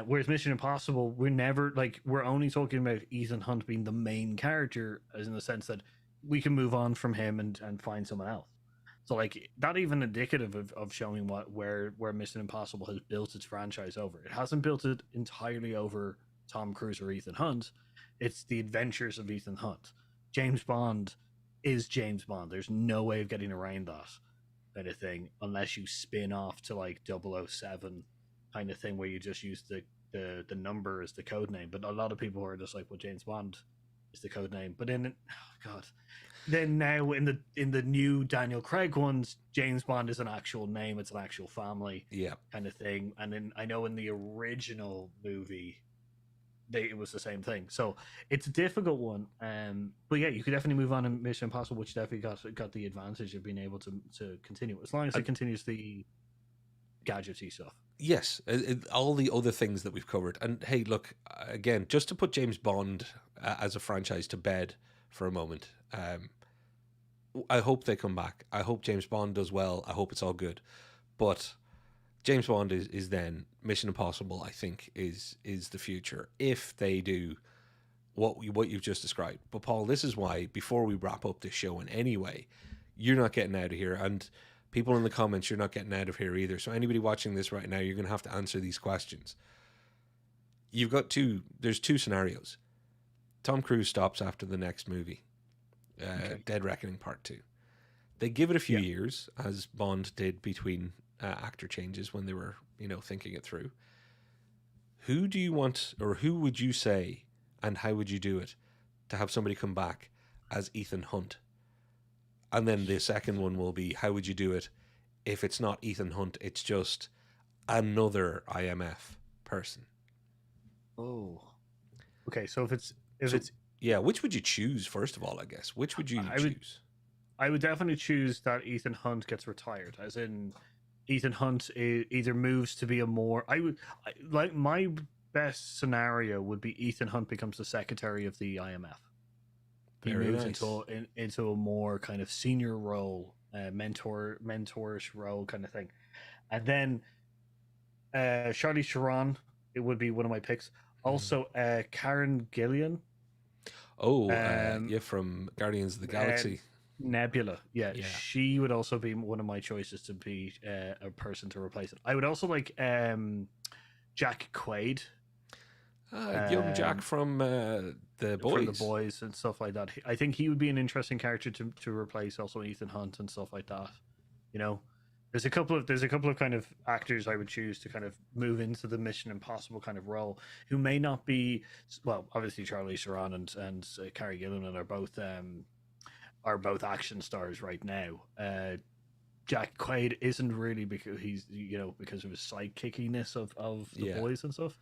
Whereas Mission Impossible, we're only talking about Ethan Hunt being the main character, as in the sense that we can move on from him and find someone else. So like not even indicative of showing where Mission Impossible has built its franchise over. It hasn't built it entirely over Tom Cruise or Ethan Hunt. It's the adventures of Ethan Hunt. James Bond is James Bond. There's no way of getting around that kind of thing unless you spin off to like 007 kind of thing where you just use the number as the code name. But a lot of people are just like, well, James Bond is the code name. But then, then now in the new Daniel Craig ones, James Bond is an actual name. It's an actual family, kind of thing. And then I know in the original movie, it was the same thing. So it's a difficult one. But yeah, you could definitely move on in Mission Impossible, which definitely got the advantage of being able to continue as long as it continues the gadgety stuff. Yes, all the other things that we've covered. And hey, look, again, just to put James Bond as a franchise to bed for a moment, I hope they come back. I hope James Bond does well. I hope it's all good. But James Bond is then Mission Impossible. I think is the future if they do what you've just described. But Paul, this is why before we wrap up this show in any way, you're not getting out of here, and people in the comments, you're not getting out of here either. So anybody watching this right now, you're going to have to answer these questions. There's two scenarios. Tom Cruise stops after the next movie, Dead Reckoning Part 2. They give it a few years, as Bond did between actor changes when they were, thinking it through. Who do you want, or who would you say, and how would you do it, to have somebody come back as Ethan Hunt? And then the second one will be, how would you do it if it's not Ethan Hunt, it's just another IMF person? Oh. Okay, so if it's yeah, which would you choose first of all, I guess? Which would you choose? I would definitely choose that Ethan Hunt gets retired, as in Ethan Hunt either moves to be like my best scenario would be Ethan Hunt becomes the secretary of the IMF. He moves into a more kind of senior role, mentorish role kind of thing. And then Charlize Theron, it would be one of my picks. Also, Karen Gillan. Oh, from Guardians of the Galaxy. Nebula, yeah, she would also be one of my choices to be a person to replace it. I would also like Jack Quaid. Young Jack from The Boys. From The Boys and stuff like that. I think he would be an interesting character to replace also Ethan Hunt and stuff like that. There's a couple of kind of actors I would choose to kind of move into the Mission Impossible kind of role, who may not be, well, obviously Charlize Theron and Cara Gillan are both action stars right now. Jack Quaid isn't really because he's because of his sidekickiness of The Boys and stuff.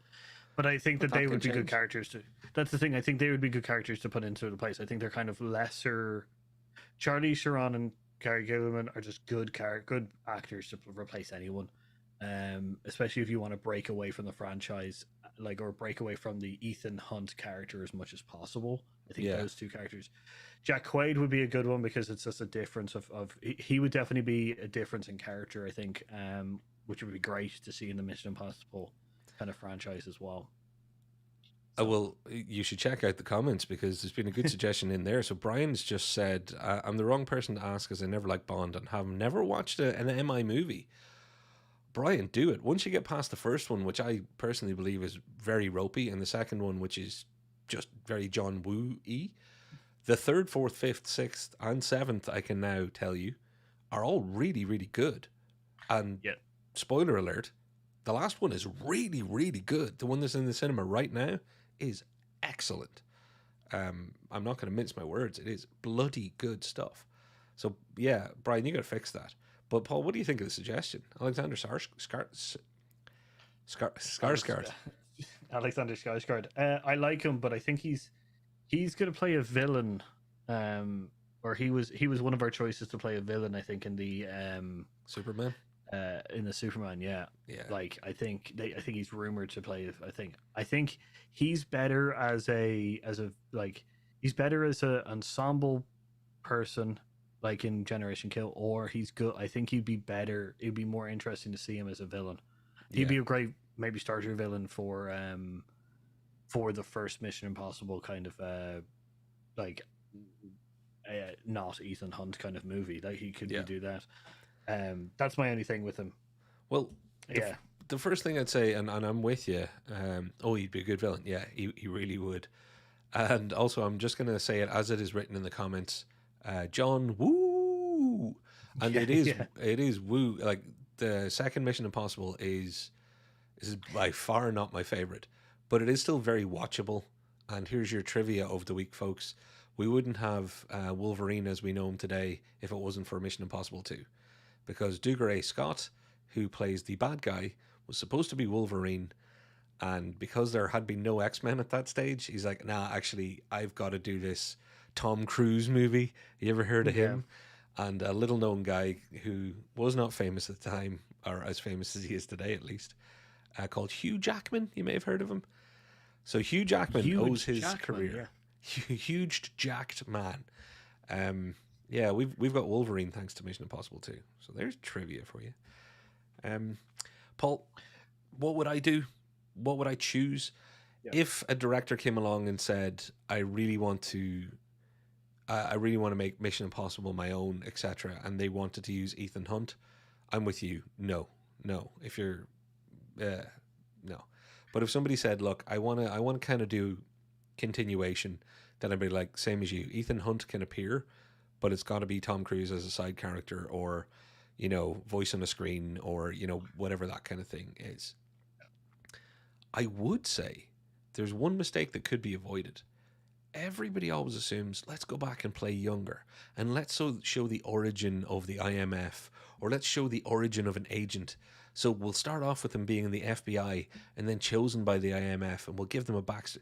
But I think that they would be good characters to. That's the thing. I think they would be good characters to put into the place. I think they're kind of lesser. Charlize Theron and Cara Gillan are just good actors to replace anyone, especially if you want to break away from the franchise, or break away from the Ethan Hunt character as much as possible. I think those two characters. Jack Quaid would be a good one because it's just a difference of he would definitely be a difference in character, I think, which would be great to see in the Mission Impossible kind of franchise as well. Well, you should check out the comments because there's been a good suggestion in there. So Brian's just said, I'm the wrong person to ask as I never liked Bond and have never watched an MI movie. Brian, do it. Once you get past the first one, which I personally believe is very ropey, and the second one, which is just very John Woo-y, the third, fourth, fifth, sixth, and seventh, I can now tell you, are all really, really good. And spoiler alert, the last one is really, really good. The one that's in the cinema right now is excellent. I'm not going to mince my words. It is bloody good stuff. So, yeah, Brian, you got to fix that. But, Paul, what do you think of the suggestion? Alexander Skarsgård. Alexander Skarsgård. I like him, but I think he's going to play a villain. Or he was one of our choices to play a villain, I think, in the Superman. In the Superman, yeah. Like I think he's rumored to play. I think he's better as a he's better as an ensemble person, like in Generation Kill, or he's good. I think he'd be better. It'd be more interesting to see him as a villain. He'd be a great maybe starter villain for the first Mission Impossible kind of not Ethan Hunt kind of movie. Like he could do that. That's my only thing with him. Well, the first thing I'd say, and I'm with you, he'd be a good villain. Yeah, he really would. And also, I'm just going to say it as it is written in the comments, John Woo. And it is Woo. Like, the second Mission Impossible is by far not my favorite, but it is still very watchable. And here's your trivia of the week, folks. We wouldn't have Wolverine as we know him today if it wasn't for Mission Impossible 2. Because Dougray A. Scott, who plays the bad guy, was supposed to be Wolverine, and because there had been no X-Men at that stage, he's like, nah, actually, I've got to do this Tom Cruise movie. You ever heard of him? And a little-known guy who was not famous at the time, or as famous as he is today at least, called Hugh Jackman. You may have heard of him. So Hugh Jackman owes his career. Yeah. Huge, jacked man. Yeah, we've got Wolverine thanks to Mission Impossible too. So there's trivia for you. Paul, what would I do? What would I choose? Yeah. If a director came along and said, I really want to make Mission Impossible my own, etc., and they wanted to use Ethan Hunt, I'm with you. No. If you're, no. But if somebody said, look, I want to kind of do continuation, then I'd be like, same as you. Ethan Hunt can appear, but it's got to be Tom Cruise as a side character, or, voice on a screen, or, whatever that kind of thing is. I would say there's one mistake that could be avoided. Everybody always assumes, let's go back and play younger, and let's show the origin of the IMF, or let's show the origin of an agent. So we'll start off with them being in the FBI and then chosen by the IMF, and we'll give them a backstory.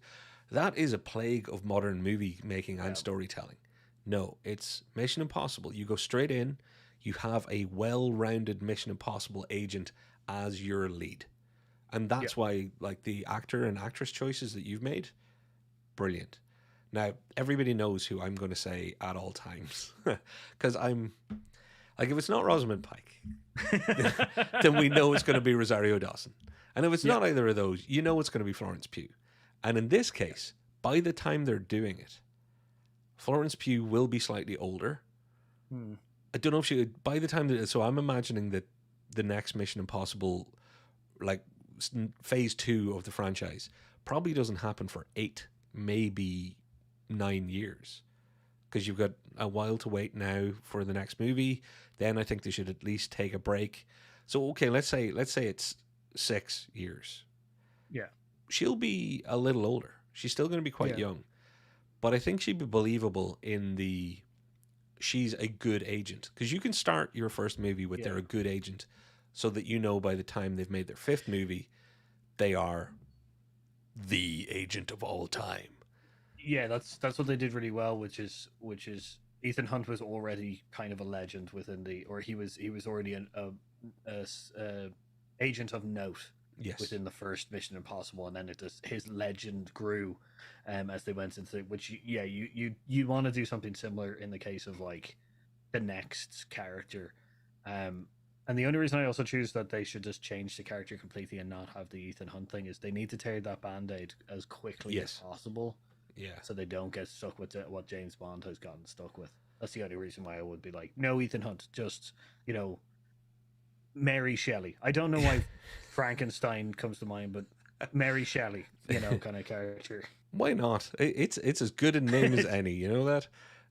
That is a plague of modern movie making and storytelling. No, it's Mission Impossible. You go straight in, you have a well-rounded Mission Impossible agent as your lead. And that's why, like, the actor and actress choices that you've made, brilliant. Now, everybody knows who I'm going to say at all times. Because I'm, like, if it's not Rosamund Pike, then we know it's going to be Rosario Dawson. And if it's not either of those, you know it's going to be Florence Pugh. And in this case, by the time they're doing it, Florence Pugh will be slightly older. I don't know if by the time so I'm imagining that the next Mission Impossible, like phase 2 of the franchise, probably doesn't happen for 8, maybe 9 years, because you've got a while to wait now for the next movie. Then I think they should at least take a break. So okay, let's say it's 6 years. Yeah, she'll be a little older. She's still going to be quite young, but I think she'd be believable in the she's a good agent, because you can start your first movie with they're a good agent, so that by the time they've made their 5th movie, they are the agent of all time. Yeah, that's what they did really well, which is Ethan Hunt was already kind of a legend within he was already an agent of note within the first Mission Impossible, and then his legend grew as they went into which you want to do something similar in the case of like the next character. And the only reason I also choose that they should just change the character completely and not have the Ethan Hunt thing is they need to tear that band-aid as quickly as possible. Yeah. So they don't get stuck with what James Bond has gotten stuck with. That's the only reason why I would be like, no Ethan Hunt, just, Mary Shelley. I don't know why Frankenstein comes to mind, but Mary Shelley, kind of character. Why not? It's as good a name as any, you know that?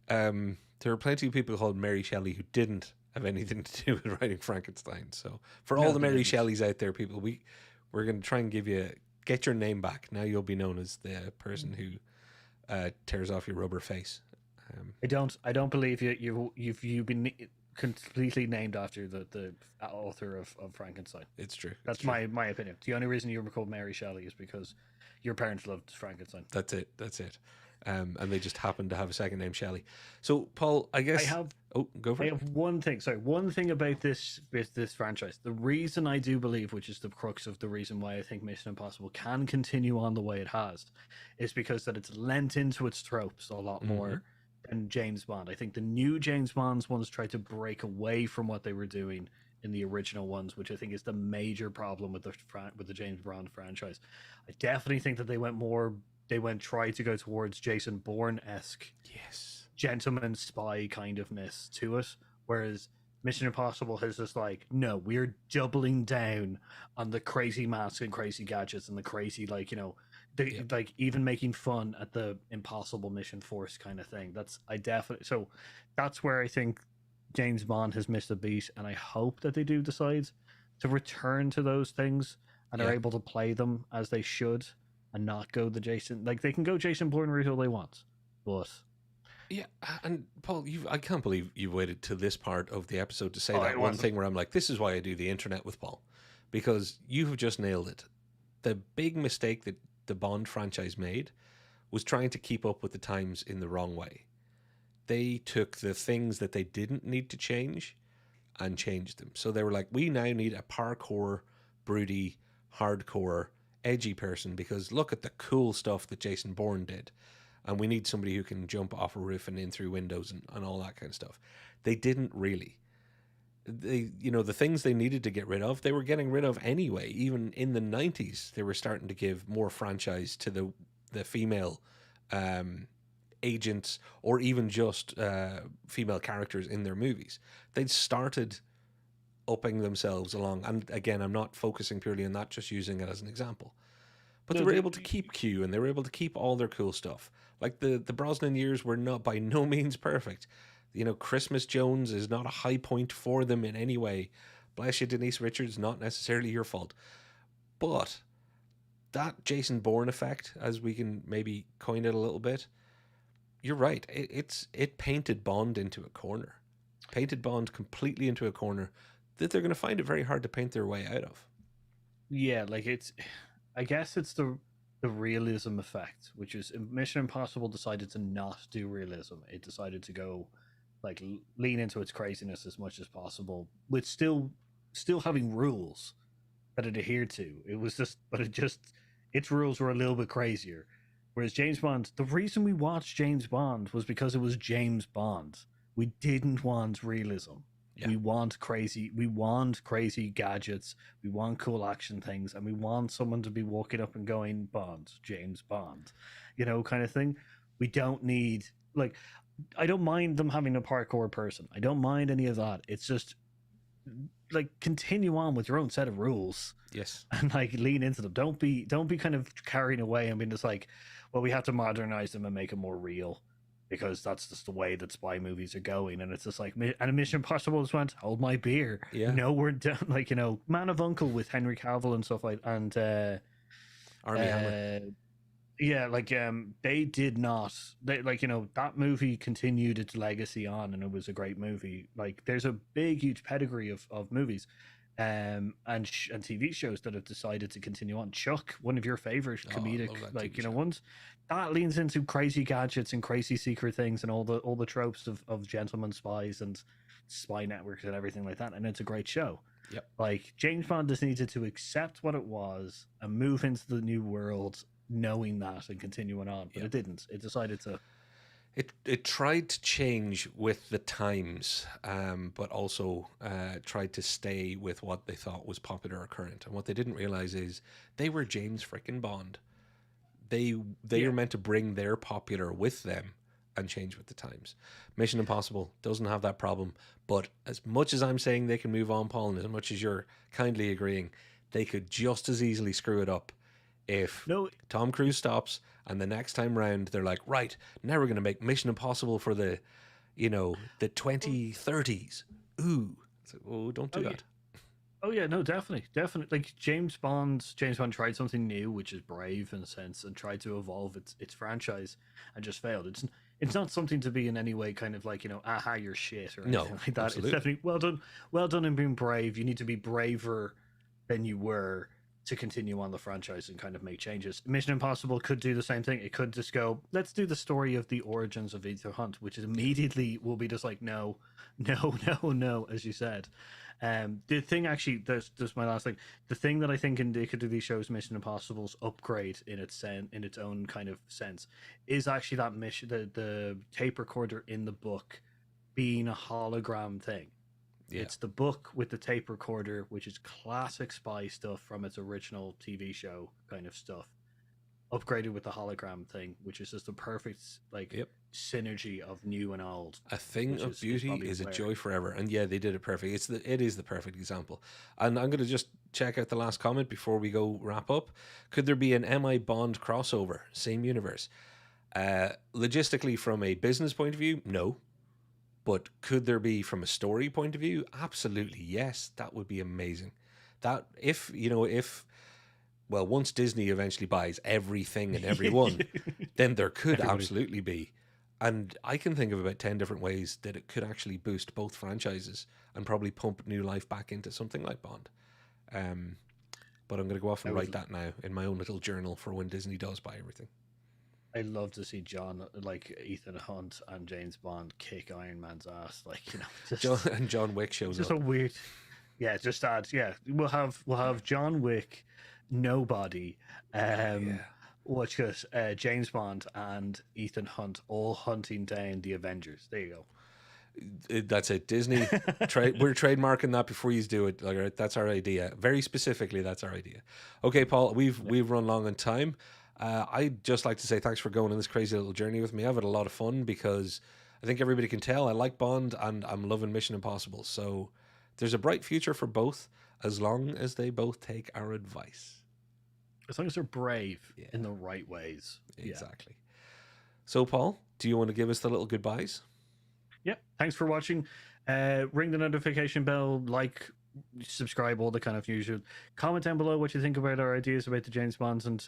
There are plenty of people called Mary Shelley who didn't have anything to do with writing Frankenstein. So for all the Mary Shelleys out there, people, we're going to try and get your name back. Now you'll be known as the person who tears off your rubber face. I don't believe you've been completely named after the author of Frankenstein. It's true. That's my opinion. The only reason you were called Mary Shelley is because your parents loved Frankenstein. That's it. And they just happened to have a second name, Shelley. So, Paul, I guess go for it. I have one thing about this franchise. The reason I do believe, which is the crux of the reason why I think Mission Impossible can continue on the way it has, is because that it's lent into its tropes a lot more than James Bond. I think the new James Bonds ones try to break away from what they were doing in the original ones, which I think is the major problem with the James Bond franchise. I definitely think that they tried to go towards Jason Bourne-esque gentleman spy kind ofness to it, whereas Mission Impossible has just like, no, we're doubling down on the crazy masks and crazy gadgets and the crazy like even making fun at the impossible mission force kind of thing. So that's where I think James Bond has missed a beat, and I hope that they do decide to return to those things and are able to play them as they should and not go the Jason, like they can go Jason Bourne route all they want, but and Paul, I can't believe you waited to this part of the episode to say that one thing where I'm like, this is why I do the internet with Paul, because you have just nailed it. The big mistake that the Bond franchise made was trying to keep up with the times in the wrong way. They took the things that they didn't need to change and changed them. So they were like, we now need a parkour, broody, hardcore, edgy person, because look at the cool stuff that Jason Bourne did. and we need somebody who can jump off a roof and in through windows and all that kind of stuff. They didn't really. They, the things they needed to get rid of, they were getting rid of anyway. Even in the 90s, they were starting to give more franchise to the female agents, or even just female characters in their movies. They'd started upping themselves along. And again, I'm not focusing purely on that, just using it as an example. But they were able to keep Q, and they were able to keep all their cool stuff. Like the Brosnan years were not by no means perfect. Christmas Jones is not a high point for them in any way. Bless you, Denise Richards, not necessarily your fault. But that Jason Bourne effect, as we can maybe coin it a little bit, you're right. It painted Bond into a corner. Painted Bond completely into a corner that they're going to find it very hard to paint their way out of. Yeah, like I guess it's the realism effect, which is Mission Impossible decided to not do realism. It decided to go like lean into its craziness as much as possible, with still having rules that it adhered to. It was just, but its rules were a little bit crazier. Whereas James Bond, the reason we watched James Bond was because it was James Bond. We didn't want realism. Yeah. We want crazy gadgets. We want cool action things, and we want someone to be walking up and going, Bond, James Bond, kind of thing. We don't need, like, I don't mind them having a parkour person. I don't mind any of that. It's just like, continue on with your own set of rules. Yes. And like lean into them. Don't be kind of carrying away and being just like, well, we have to modernize them and make them more real, because that's just the way that spy movies are going. And it's just like, and Mission Impossible just went, hold my beer. Yeah. No, we're done. Like, Man of Uncle with Henry Cavill and stuff like, and Armie Hammer. Yeah, like they did not. That movie continued its legacy on, and it was a great movie. Like, there's a big, huge pedigree of movies, and TV shows that have decided to continue on. Chuck, one of your favorite comedic, ones, that leans into crazy gadgets and crazy secret things and all the tropes of gentlemen spies and spy networks and everything like that. And it's a great show. Yep. Like, James Bond just needed to accept what it was and move into the new world, knowing that, and continuing on. But it didn't. It decided to. It tried to change with the times, but also tried to stay with what they thought was popular or current. And what they didn't realize is they were James frickin' Bond. They are meant to bring their popular with them and change with the times. Mission Impossible doesn't have that problem. But as much as I'm saying they can move on, Paul, and as much as you're kindly agreeing, they could just as easily screw it up if Tom Cruise stops and the next time round they're like, right, now we're going to make Mission Impossible for the 2030s. Ooh. It's like, oh, don't do that. Oh yeah, no, definitely. Like, James Bond tried something new, which is brave in a sense, and tried to evolve its franchise, and just failed. It's not something to be in any way kind of like, aha, you're shit, or anything like that. Absolutely. It's definitely well done in being brave. You need to be braver than you were to continue on the franchise and kind of make changes. Mission Impossible could do the same thing. It could just go, let's do the story of the origins of Ethan Hunt, which is immediately will be just like, no, as you said. The thing, actually, that's my last thing. The thing that I think indicative of these shows, Mission Impossible's upgrade in its own kind of sense, is actually that mission, the tape recorder in the book being a hologram thing. Yeah. It's the book with the tape recorder, which is classic spy stuff from its original TV show kind of stuff, upgraded with the hologram thing, which is just a perfect synergy of new and old. A thing of beauty is a joy forever. And yeah, they did it perfect. It is the perfect example. And I'm going to just check out the last comment before we go wrap up. Could there be an MI Bond crossover? Same universe. Logistically, from a business point of view, no. But could there be from a story point of view? Absolutely, yes. That would be amazing. That once Disney eventually buys everything and everyone, then there could absolutely be. And I can think of about 10 different ways that it could actually boost both franchises and probably pump new life back into something like Bond. But I'm going to go off and write that now in my own little journal for when Disney does buy everything. I'd love to see Ethan Hunt and James Bond kick Iron Man's ass, John Wick shows just up. Just a weird, just adds. Yeah, we'll have John Wick, Nobody, Which got James Bond and Ethan Hunt all hunting down the Avengers. There you That's it. Disney, we're trademarking that before you do it. Like, right, that's our idea. Very specifically, that's our idea. Okay, Paul, we've run long on time. I'd just like to say thanks for going on this crazy little journey with me. I've had a lot of fun because I think everybody can tell I like Bond and I'm loving Mission Impossible. So there's a bright future for both as long as they both take our advice. As long as they're brave in the right ways. Exactly. So, Paul, do you want to give us the little goodbyes? Yep. Thanks for watching. Ring the notification bell, like, subscribe, all the kind of usual. Comment down below what you think about our ideas about the James Bonds and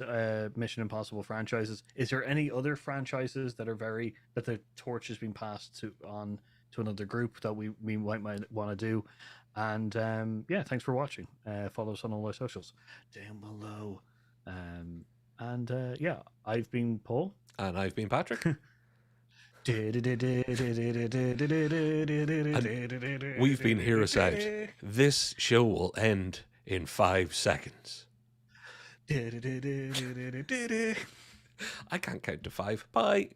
Mission Impossible franchises. Is there any other franchises that are that the torch has been passed on to another group that we might want to do? And thanks for watching. Follow us on all our socials down below. I've been Paul. And I've been Patrick. And we've been Heroes Out. This show will end in 5 seconds. I can't count to 5. Bye.